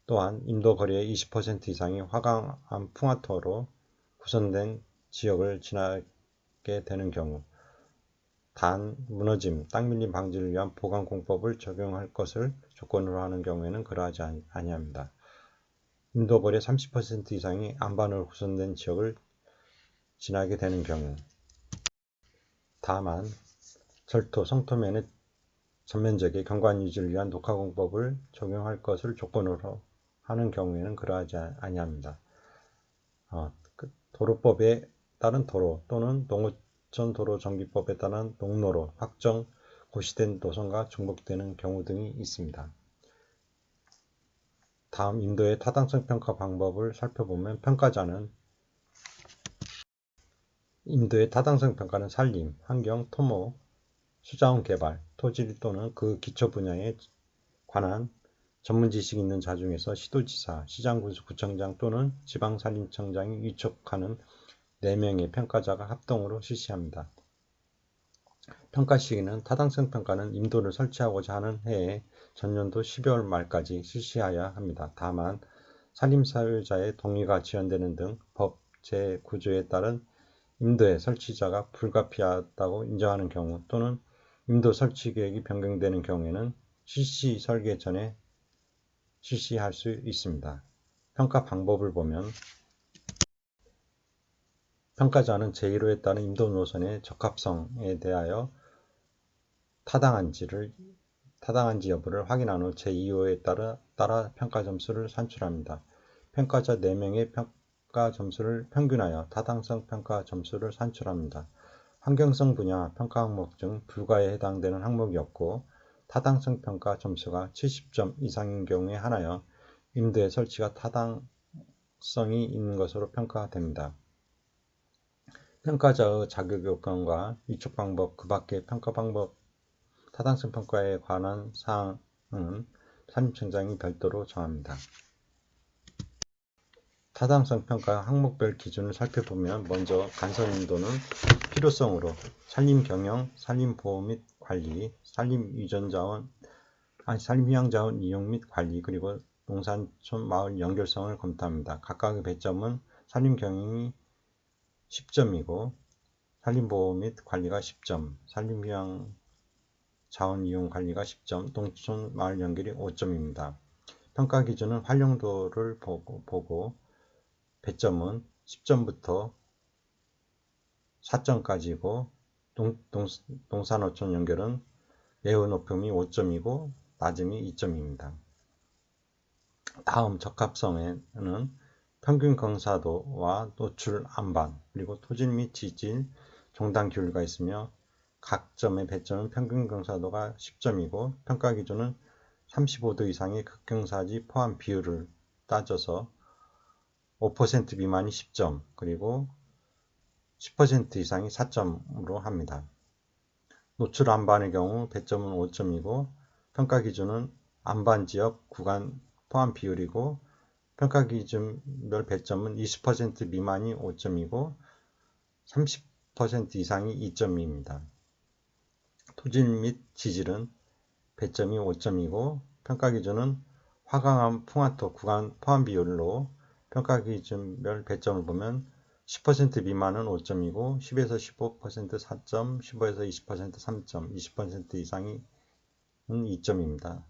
Speaker 1: 또한 인도 거리의 20% 이상이 화강암 풍화토로 구성된 지역을 지나게 되는 경우 단 무너짐, 땅 밀림 방지를 위한 보강공법을 적용할 것을 조건으로 하는 경우에는 그러하지 아니합니다. 인도 거리의 30% 이상이 안반으로 구성된 지역을 지나게 되는 경우 다만 절토, 성토면의 전면적의 경관 유지를 위한 녹화공법을 적용할 것을 조건으로 하는 경우에는 그러하지 아니합니다. 도로법에 따른 도로 또는 농어촌도로정비법에 따른 농로로 확정 고시된 노선과 중복되는 경우 등이 있습니다. 다음 인도의 타당성 평가 방법을 살펴보면 인도의 타당성 평가는 산림, 환경, 토목, 수자원 개발, 토지 또는 그 기초 분야에 관한 전문 지식이 있는 자 중에서 시도지사, 시장군수구청장 또는 지방산림청장이 위촉하는 4명의 평가자가 합동으로 실시합니다. 평가 시기는 타당성 평가는 인도를 설치하고자 하는 해의 전년도 12월 말까지 실시해야 합니다. 다만 산림사유자의 동의가 지연되는 등 법 제9조에 따른 인도의 설치자가 불가피하다고 인정하는 경우 또는 인도 설치 계획이 변경되는 경우에는 실시 설계 전에 실시할 수 있습니다. 평가 방법을 보면 평가자는 제1호에 따른 인도 노선의 적합성에 대하여 타당한지 여부를 확인한 후 제2호에 따라 평가 점수를 산출합니다. 평가자 4명의 평가 점수를 평균하여 타당성 평가 점수를 산출합니다. 환경성 분야 평가 항목 중 불가에 해당되는 항목이 없고 타당성 평가 점수가 70점 이상인 경우에 한하여 인도의 설치가 타당성이 있는 것으로 평가됩니다. 평가자의 자격 요건과 위촉 방법 그 밖의 평가 방법 타당성 평가에 관한 사항은 산림청장이 별도로 정합니다. 타당성 평가 항목별 기준을 살펴보면 먼저 간선 인도는 필요성으로 산림 경영, 산림 보호 및 관리, 산림 휴양자원 이용 및 관리, 그리고 농산촌 마을 연결성을 검토합니다. 각각의 배점은 산림 경영이 10점이고 산림 보호 및 관리가 10점, 산림 휴양 자원 이용 관리가 10점, 농촌 마을 연결이 5점입니다. 평가 기준은 활용도를 보고 배점은 10점부터 4점까지고 농산어촌 연결은 매우 높음이 5점이고 낮음이 2점입니다. 다음 적합성에는 평균 경사도와 노출 안반, 그리고 토질 및 지질, 종단 기울기가 있으며 각 점의 배점은 평균 경사도가 10점이고 평가 기준은 35도 이상의 극경사지 포함 비율을 따져서 5% 미만이 10점, 그리고 10% 이상이 4점으로 합니다. 노출 안반의 경우 배점은 5점이고 평가 기준은 안반 지역 구간 포함 비율이고 평가 기준별 배점은 20% 미만이 5점이고 30% 이상이 2점입니다. 토질 및 지질은 배점이 5점이고 평가 기준은 화강암 풍화토 구간 포함 비율로 평가 기준별 배점을 보면 10% 미만은 5점이고 10에서 15% 4점, 15에서 20% 3점, 20% 이상이 2점입니다.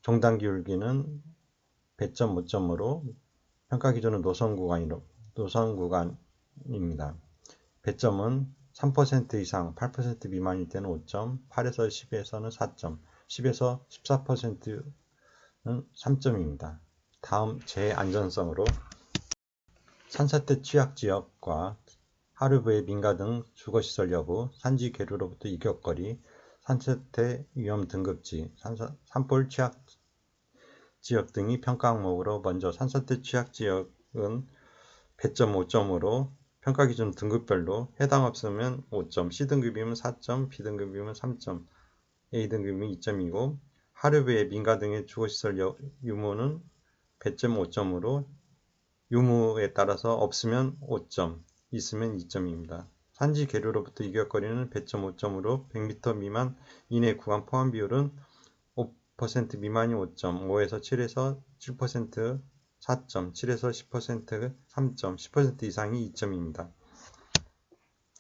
Speaker 1: 종단 기울기는 배점 5점으로 평가 기준은 노선 구간입니다. 배점은 3% 이상 8% 미만일 때는 5점, 8에서 10에서는 4점, 10에서 14%는 3점입니다. 다음 재안전성으로 산사태 취약지역과 하류부의 민가 등 주거시설 여부, 산지 계류로부터 이격거리, 산사태 위험 등급지, 산불 취약 지역 등이 평가 항목으로 먼저 산사태 취약 지역은 배점 5점으로 평가 기준 등급별로 해당 없으면 5점, C등급이면 4점, B등급이면 3점, A등급이면 2점이고 하류부의 민가 등의 주거시설 유무는 배점 5점으로 유무에 따라서 없으면 5점, 있으면 2점입니다. 산지 계류로부터 이격거리는 배점 5점으로 100m 미만 이내 구간 포함 비율은 5% 미만이 5점, 5에서 7에서 7% 4점, 7에서 10% 3점, 10% 이상이 2점입니다.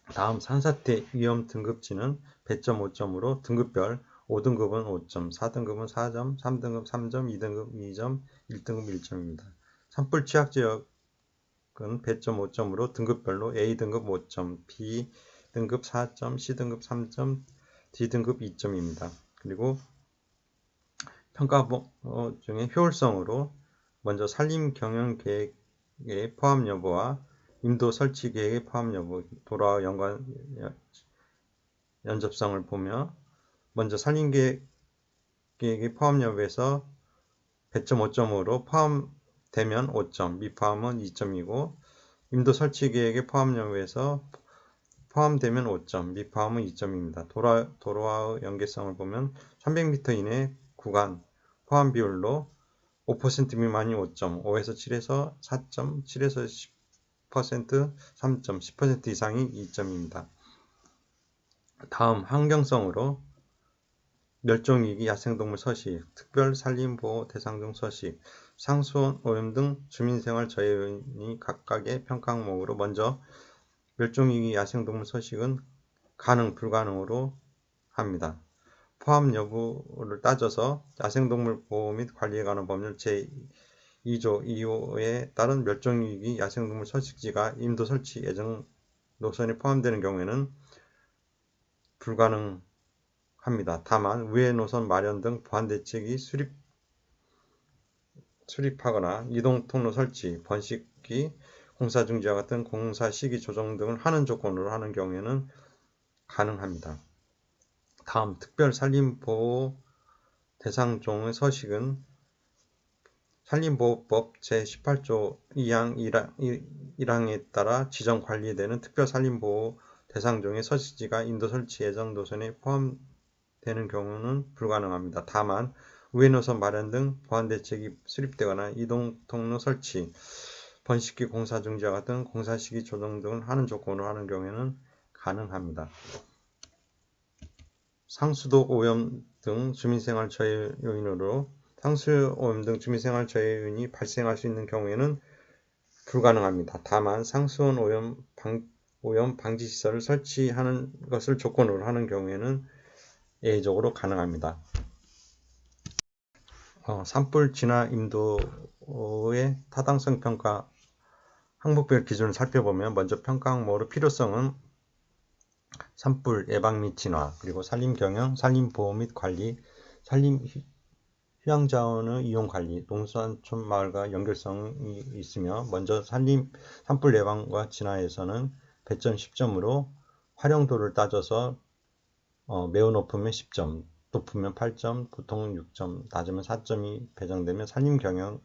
Speaker 1: 다음 산사태 위험 등급지는 배점 5점으로 등급별 5등급은 5점, 4등급은 4점, 3등급 3점, 2등급 2점, 1등급 1점입니다. 산불 취약 지역은 배점 5점으로 등급별로 A등급 5점, B등급 4점, C등급 3점, D등급 2점입니다. 그리고 평가 중에 효율성으로 먼저 산림 경영 계획의 포함 여부와 인도 설치 계획의 포함 여부, 도로와 연관 연접성을 보며 먼저 산림 계획의 포함 여부에서 배점 5점으로 포함되면 5점, 미포함은 2점이고 인도 설치 계획의 포함 여부에서 포함되면 5점, 미포함은 2점입니다. 도로와의 연계성을 보면 300m 이내 구간 포함 비율로 5% 미만이 5점, 5에서 7에서 4점, 7에서 10% 3점, 10% 이상이 2점입니다. 다음 환경성으로 멸종위기 야생동물 서식, 특별 산림보호 대상종 서식, 상수원 오염 등 주민생활 저해 요인이 각각의 평가 항목으로 먼저 멸종위기 야생동물 서식은 가능, 불가능으로 합니다. 포함 여부를 따져서 야생동물 보호 및 관리에 관한 법률 제2조 2호에 따른 멸종위기 야생동물 서식지가 인도 설치 예정 노선에 포함되는 경우에는 불가능합니다. 다만 우회 노선 마련 등 보안 대책이 수립하거나 이동 통로 설치, 번식기, 공사 중지와 같은 공사 시기 조정 등을 하는 조건으로 하는 경우에는 가능합니다. 다음 특별 산림보호 대상종의 서식은 산림보호법 제18조 2항 1항에 따라 지정 관리되는 특별 산림보호 대상종의 서식지가 인도 설치 예정 노선에 포함되는 경우는 불가능합니다. 다만 우회노선 마련 등 보안 대책이 수립되거나 이동 통로 설치, 번식기 공사 중지와 같은 공사 시기 조정 등을 하는 조건으로 하는 경우에는 가능합니다. 상수도 오염 등 주민생활 저해 요인으로 상수오염 등 주민생활 저해 요인이 발생할 수 있는 경우에는 불가능합니다. 다만 상수원 오염 방지 시설을 설치하는 것을 조건으로 하는 경우에는 예외적으로 가능합니다. 산불 진화 인도의 타당성 평가 항목별 기준을 살펴보면 먼저 평가 항목으로 필요성은 산불 예방 및 진화, 그리고 산림 경영, 산림 보호 및 관리, 산림 휴양 자원의 이용 관리, 농산촌 마을과 연결성이 있으며 먼저 산불 예방과 진화에서는 배점 10점으로 활용도를 따져서 매우 높으면 10점, 높으면 8점, 보통 6점, 낮으면 4점이 배정되며 산림 경영은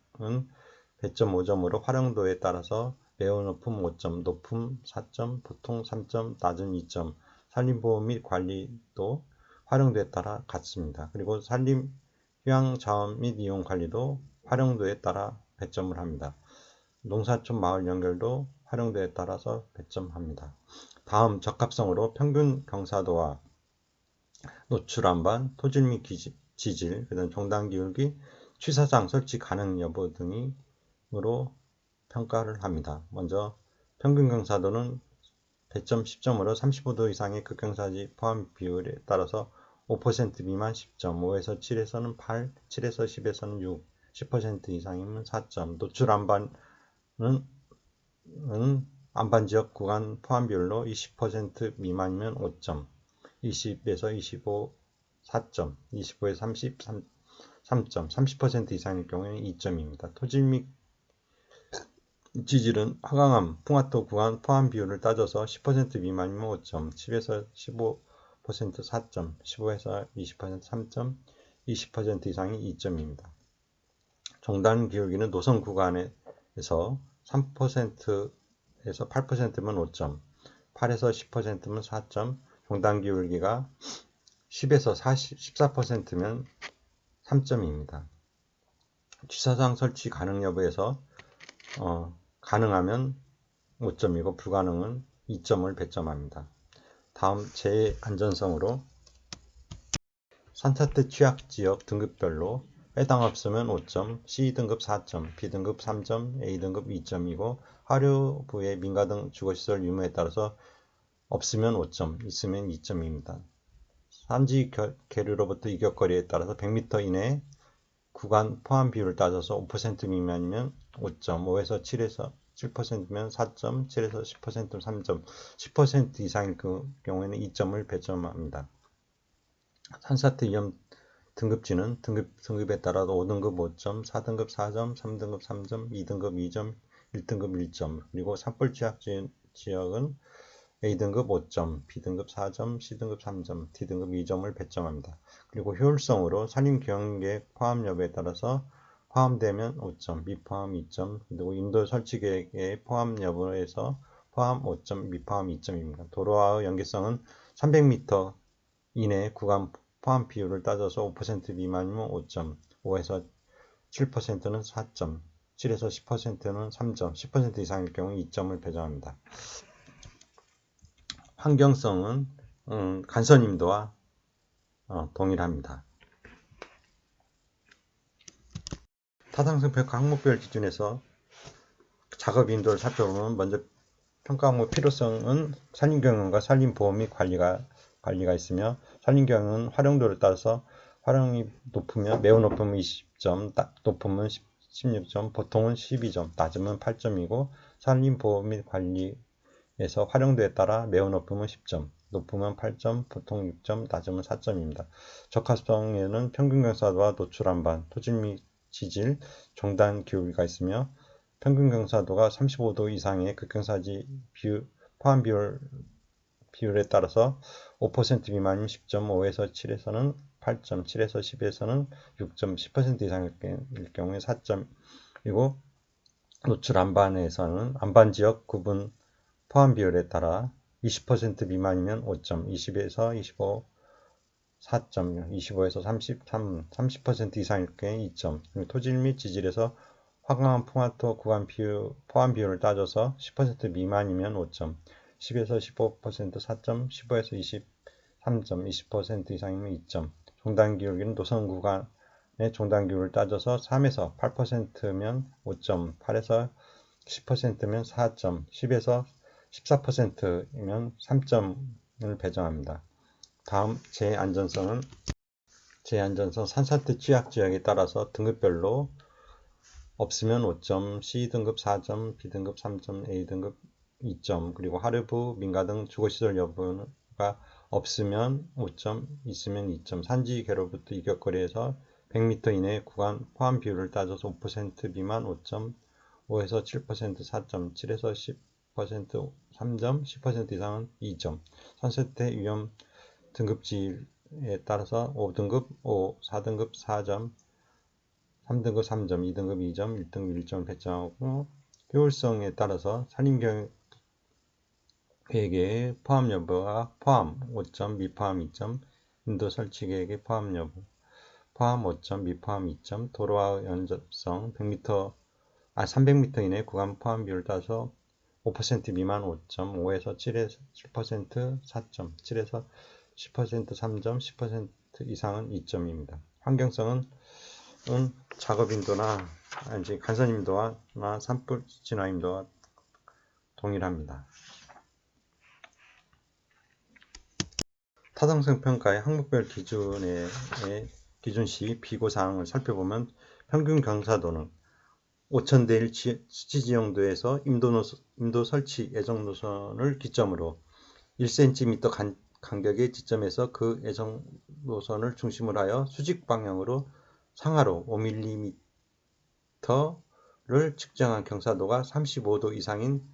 Speaker 1: 배점 5점으로 활용도에 따라서 매우 높음 5점, 높음 4점, 보통 3점, 낮은 2점, 산림보호 및 관리도 활용도에 따라 같습니다. 그리고 산림 휴양 자원 및 이용 관리도 활용도에 따라 배점을 합니다. 농사촌 마을 연결도 활용도에 따라서 배점합니다. 다음 적합성으로 평균 경사도와 노출 안반, 토질 및 지질, 그다음 종단 기울기, 취사장 설치 가능 여부 등으로 평가를 합니다. 먼저 평균 경사도는 배점 10점으로 35도 이상의 극경사지 포함 비율에 따라서 5% 미만 10점, 5에서 7에서는 8, 7에서 10에서는 6, 10% 이상이면 4점, 노출 안반은 안반지역 구간 포함 비율로 20% 미만이면 5점, 20에서 25, 4점, 25에서 30, 3점, 30% 이상일 경우에는 2점입니다. 토질 및 지질은 화강암, 풍화토 구간 포함 비율을 따져서 10% 미만이면 5점, 10에서 15% 4점, 15에서 20% 3점, 20% 이상이 2점입니다. 종단 기울기는 노선 구간에서 3%에서 8%면 5점, 8에서 10%면 4점, 종단 기울기가 10에서 14%면 3점입니다. 취사상 설치 가능 여부에서 가능하면 5점이고 불가능은 2점을 배점합니다. 다음 재안전성으로 산사태 취약지역 등급별로 해당 없으면 5점, C등급 4점, B등급 3점, A등급 2점이고 하류부의 민가 등 주거시설 유무에 따라서 없으면 5점, 있으면 2점입니다. 산지 계류로부터 이격거리에 따라서 100m 이내 구간 포함 비율을 따져서 5% 미만이면 5점, 5에서 7에서 7%면 4점, 7에서 10%면 3점, 10% 이상일 경우에는 2점을 배점합니다. 산사태 위험 등급지는 등급에 따라 5등급 5점, 4등급 4점, 3등급 3점, 2등급 2점, 1등급 1점, 그리고 산불 취약 지역은 A등급 5점, B등급 4점, C등급 3점, D등급 2점을 배점합니다. 그리고 효율성으로 산림경계 포함 여부에 따라서 포함되면 5점, 미포함 2점, 그리고 인도 설치계획의 포함 여부에서 포함 5점, 미포함 2점입니다. 도로와의 연계성은 300m 이내 구간 포함 비율을 따져서 5% 미만이면 5점, 5에서 7%는 4점, 7에서 10%는 3점, 10% 이상일 경우 2점을 배정합니다. 환경성은 간선임도와 동일합니다. 타당성 평가 항목별 기준에서 작업 인도를 살펴보면 먼저 평가 항목 필요성은 산림경영과 산림보호 및 관리가 있으며 산림경영은 활용도를 따라서 활용이 높으면 매우 높으면 20점, 높으면 16점, 보통은 12점, 낮으면 8점이고 산림보호 및 관리에서 활용도에 따라 매우 높으면 10점, 높으면 8점, 보통 6점, 낮으면 4점입니다. 적합성에는 평균 경사도와 노출 안반, 토질 및 지질, 종단 기울기가 있으며 평균 경사도가 35도 이상의 극경사지 포함 비율에 따라서 5% 미만이면 10점, 5에서 7에서는 8점, 7에서 10에서는 6점, 10% 이상일 경우에 4점이고 노출 안반에서는 안반지역 구분 포함 비율에 따라 20% 미만이면 5점, 20에서 25, 4점, 25에서 33, 30% 이상일 경우에 2점, 토질 및 지질에서 화강암 풍화토 구간 포함 비율을 따져서 10% 미만이면 5점, 10에서 15% 4점, 15에서 23점, 20% 이상이면 2점, 종단 기울기는 노선 구간의 종단 기울을 따져서 3에서 8%면 5점, 8에서 10%면 4점, 10에서 14%이면 3점을 배정합니다. 다음 재안전성 산사태 취약지역에 따라서 등급별로 없으면 5점, C등급 4점, B등급 3점, A등급 2점, 그리고 하류부, 민가 등 주거시설 여부가 없으면 5점, 있으면 2점, 산지 계로부터 이격거리에서 100m 이내 구간 포함 비율을 따져서 5% 미만 5점, 5에서 7% 4점, 7에서 10% 3점, 10% 이상은 2점, 산사태 위험 등급지에 따라서 5등급 5, 4등급 4점, 3등급 3점, 2등급 2점, 1등급 1점을 배정하고 효율성에 따라서 산림계획의 포함 여부와 포함 5점, 미포함 2점, 인도 설치 계획의 포함 여부, 포함 5점, 미포함 2점, 도로와 연접성 300m 이내 구간 포함 비율을 따서 5% 미만 5점, 5에서 7에서 7% 4점, 7에서 10% 3점, 10% 이상은 2점입니다. 환경성은 작업인도나 간선임도와 산불 진화임도와 동일합니다. 타당성 평가의 항목별 기준 시 비고 사항을 살펴보면 평균 경사도는 5,000대 1 수치지형도에서 임도 설치 예정 노선을 기점으로 1cm 간격의 지점에서 그 예정 노선을 중심으로 하여 수직 방향으로 상하로 5mm 측정한 경사도가 35도 이상인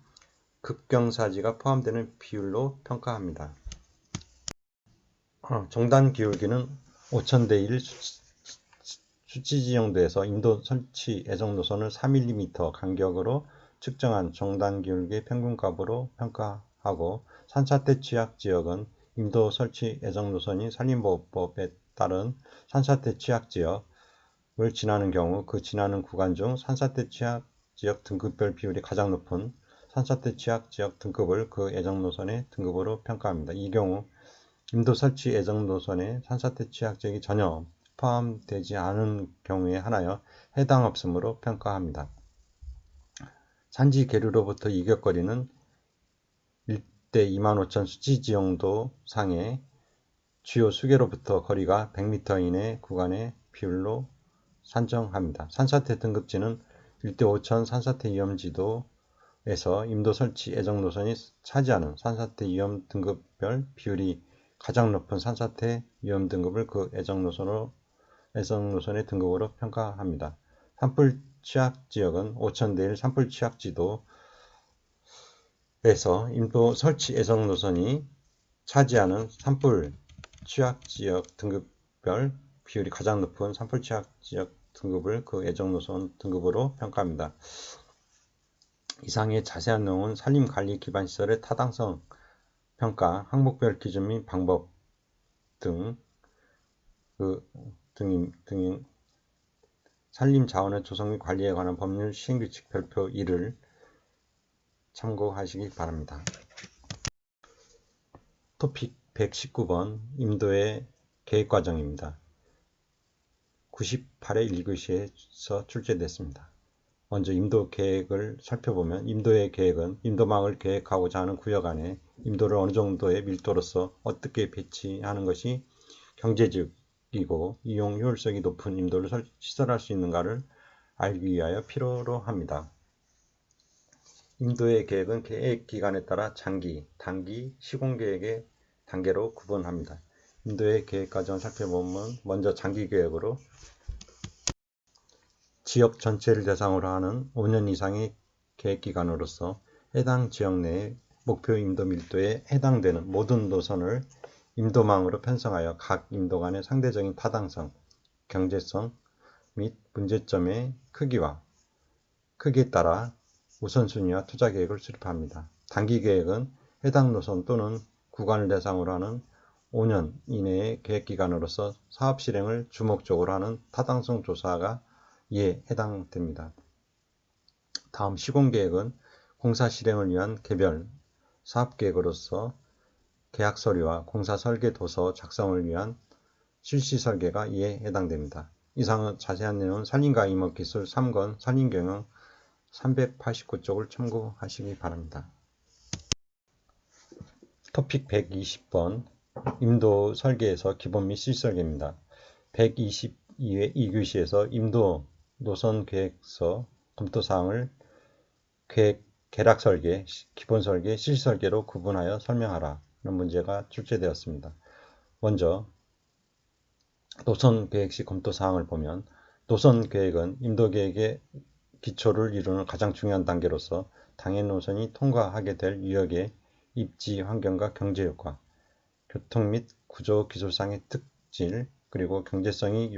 Speaker 1: 극경사지가 포함되는 비율로 평가합니다. 종단 기울기는 5000대 1 수치지정도에서 임도 설치 예정 노선을 4mm 간격으로 측정한 종단 기울기 평균값으로 평가하고, 산사태 취약 지역은 임도 설치 예정 노선이 산림보호법에 따른 산사태 취약 지역을 지나는 경우 그 지나는 구간 중 산사태 취약 지역 등급별 비율이 가장 높은 산사태 취약 지역 등급을 그 예정 노선의 등급으로 평가합니다. 이 경우 임도 설치 예정 노선에 산사태 취약 지역이 전혀 포함되지 않은 경우에 한하여 해당 없음으로 평가합니다. 산지 계류로부터 이격거리는 일대 25,000 수치지정도 상의 주요 수계로부터 거리가 100m 이내 구간의 비율로 산정합니다. 산사태 등급지는 일대 5,000 산사태 위험지도에서 임도 설치 예정 노선이 차지하는 산사태 위험 등급별 비율이 가장 높은 산사태 위험 등급을 그 예정 노선의 등급으로 평가합니다. 산불 취약 지역은 5000대 1 산불 취약 지도에서 임도 설치 예정 노선이 차지하는 산불 취약 지역 등급별 비율이 가장 높은 산불 취약 지역 등급을 그 예정 노선 등급으로 평가합니다. 이상의 자세한 내용은 산림관리 기반 시설의 타당성 평가, 항목별 기준 및 방법 등인 산림자원의 조성 및 관리에 관한 법률 시행규칙 별표 1을 참고하시기 바랍니다. 토픽 119번 임도의 계획과정입니다. 98회 1교시에서 출제됐습니다. 먼저 임도 계획을 살펴보면, 임도의 계획은 임도망을 계획하고자 하는 구역 안에 임도를 어느 정도의 밀도로서 어떻게 배치하는 것이 경제적이고 이용 효율성이 높은 임도를 시설할 수 있는가를 알기 위하여 필요로 합니다. 임도의 계획은 계획 기간에 따라 장기, 단기, 시공계획의 단계로 구분합니다. 임도의 계획 과정을 살펴보면, 먼저 장기 계획으로 지역 전체를 대상으로 하는 5년 이상의 계획기간으로서 해당 지역 내의 목표 임도 밀도에 해당되는 모든 노선을 임도망으로 편성하여 각 임도 간의 상대적인 타당성, 경제성 및 문제점의 크기에 따라 우선순위와 투자계획을 수립합니다. 단기 계획은 해당 노선 또는 구간을 대상으로 하는 5년 이내의 계획기간으로서 사업 실행을 주목적으로 하는 타당성 조사가 이에 해당됩니다. 다음 시공계획은 공사 실행을 위한 개별 사업계획으로서 계약 서류와 공사 설계 도서 작성을 위한 실시 설계가 이에 해당됩니다. 이상은 자세한 내용은 산림과 임업기술 3권 산림경영 389쪽을 참고하시기 바랍니다. 토픽 120번 임도 설계에서 기본 및 실설계입니다. 122회 2교시에서 임도 노선 계획서 검토사항을 계략 설계, 기본 설계, 실시 설계로 구분하여 설명하라 는 문제가 출제되었습니다. 먼저 노선 계획 시 검토사항을 보면, 노선 계획은 임도 계획의 기초를 이루는 가장 중요한 단계로서 당해 노선이 통과하게 될 유역의 입지 환경과 경제 효과, 교통 및 구조 기술상의 특질, 그리고 경제성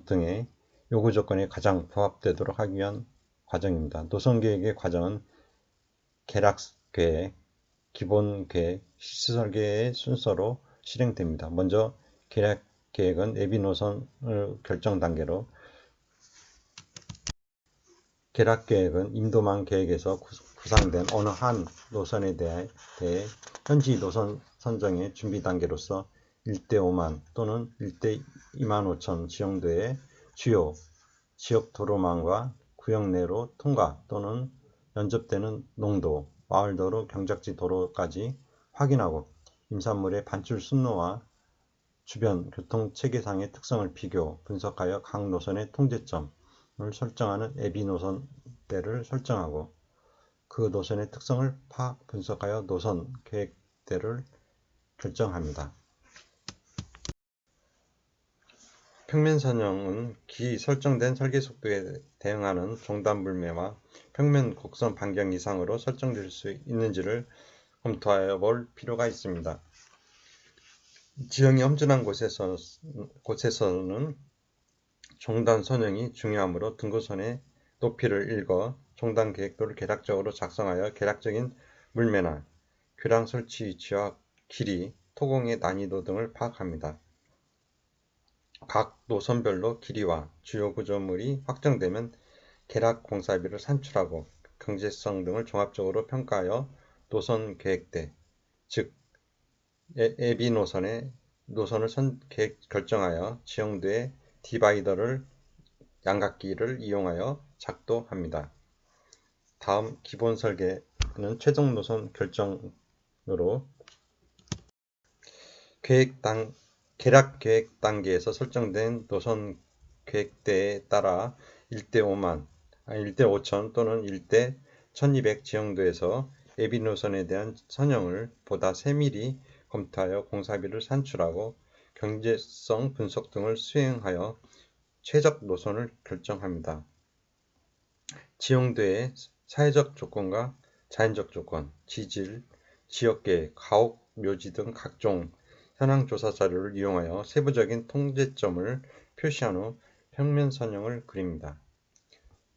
Speaker 1: 등의 요구 조건에 가장 부합되도록 하기 위한 과정입니다. 노선 계획의 과정은 계략 계획, 기본 계획, 실시 설계의 순서로 실행됩니다. 먼저 계략 계획은 예비 노선을 결정 단계로, 계략 계획은 임도망 계획에서 구상된 어느 한 노선에 대해 현지 노선 선정의 준비 단계로서 1대 5만 또는 1대 25,000 지정도의 주요 지역 도로망과 구역 내로 통과 또는 연접되는 농도, 마을도로, 경작지 도로까지 확인하고, 임산물의 반출 순로와 주변 교통체계상의 특성을 비교, 분석하여 각 노선의 통제점을 설정하는 예비 노선대를 설정하고, 그 노선의 특성을 분석하여 노선 계획대를 결정합니다. 평면 선형은 기 설정된 설계 속도에 대응하는 종단 불매와 평면 곡선 반경 이상으로 설정될 수 있는지를 검토하여 볼 필요가 있습니다. 지형이 험준한 곳에서는 종단 선형이 중요하므로 등고선의 높이를 읽어 종단 계획도를 계략적으로 작성하여 계략적인 물매나 교량 설치 위치와 길이, 토공의 난이도 등을 파악합니다. 각 노선별로 길이와 주요 구조물이 확정되면 계략 공사비를 산출하고 경제성 등을 종합적으로 평가하여 노선 계획대, 즉 예비 노선을 결정하여 지형도의 디바이더를 양각기를 이용하여 작도합니다. 다음 기본 설계는 최종 노선 결정으로 계략 계획 단계에서 설정된 노선 계획대에 따라 1대 5천 또는 1대 1200 지형도에서 예비 노선에 대한 선형을 보다 세밀히 검토하여 공사비를 산출하고 경제성 분석 등을 수행하여 최적 노선을 결정합니다. 지형도의 사회적 조건과 자연적 조건, 지질, 지역계획, 가옥, 묘지 등 각종 현황 조사 자료를 이용하여 세부적인 통제점을 표시한 후 평면 선형을 그립니다.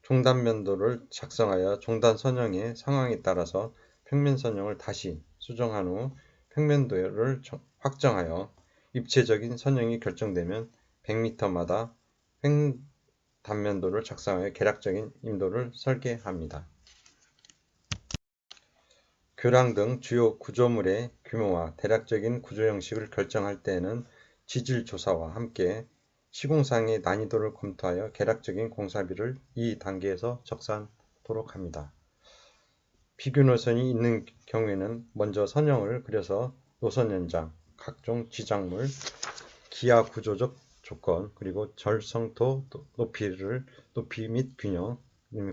Speaker 1: 종단 면도를 작성하여 종단 선형의 상황에 따라서 평면 선형을 다시 수정한 후 평면도를 확정하여 입체적인 선형이 결정되면 100m마다 횡단면도를 작성하여 계략적인 임도를 설계합니다. 교량 등 주요 구조물의 규모와 대략적인 구조 형식을 결정할 때에는 지질 조사와 함께 시공상의 난이도를 검토하여 계략적인 공사비를 이 단계에서 적산토록 합니다. 비교 노선이 있는 경우에는 먼저 선형을 그려서 노선 연장, 각종 지작물, 기하 구조적 조건, 그리고 절성토 높이 및 균형,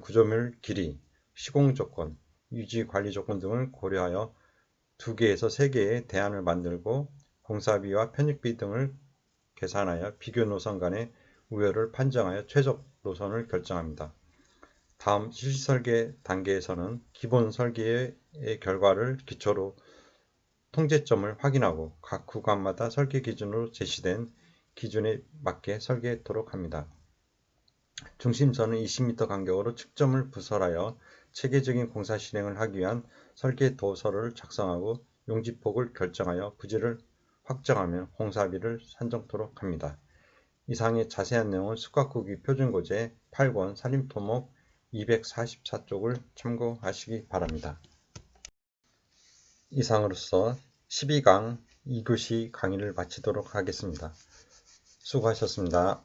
Speaker 1: 구조물 길이, 시공 조건, 유지 관리 조건 등을 고려하여 2개에서 3개의 대안을 만들고 공사비와 편익비 등을 계산하여 비교 노선 간의 우열을 판정하여 최적 노선을 결정합니다. 다음 실시설계 단계에서는 기본 설계의 결과를 기초로 통제점을 확인하고 각 구간마다 설계 기준으로 제시된 기준에 맞게 설계토록 합니다. 중심선은 20m 간격으로 측점을 부설하여 체계적인 공사 실행을 하기 위한 설계 도서를 작성하고 용지폭을 결정하여 부지를 확정하며 공사비를 산정토록 합니다. 이상의 자세한 내용은 숙각후기 표준고제 8권 산림토목 244쪽을 참고하시기 바랍니다. 이상으로서 12강 2교시 강의를 마치도록 하겠습니다. 수고하셨습니다.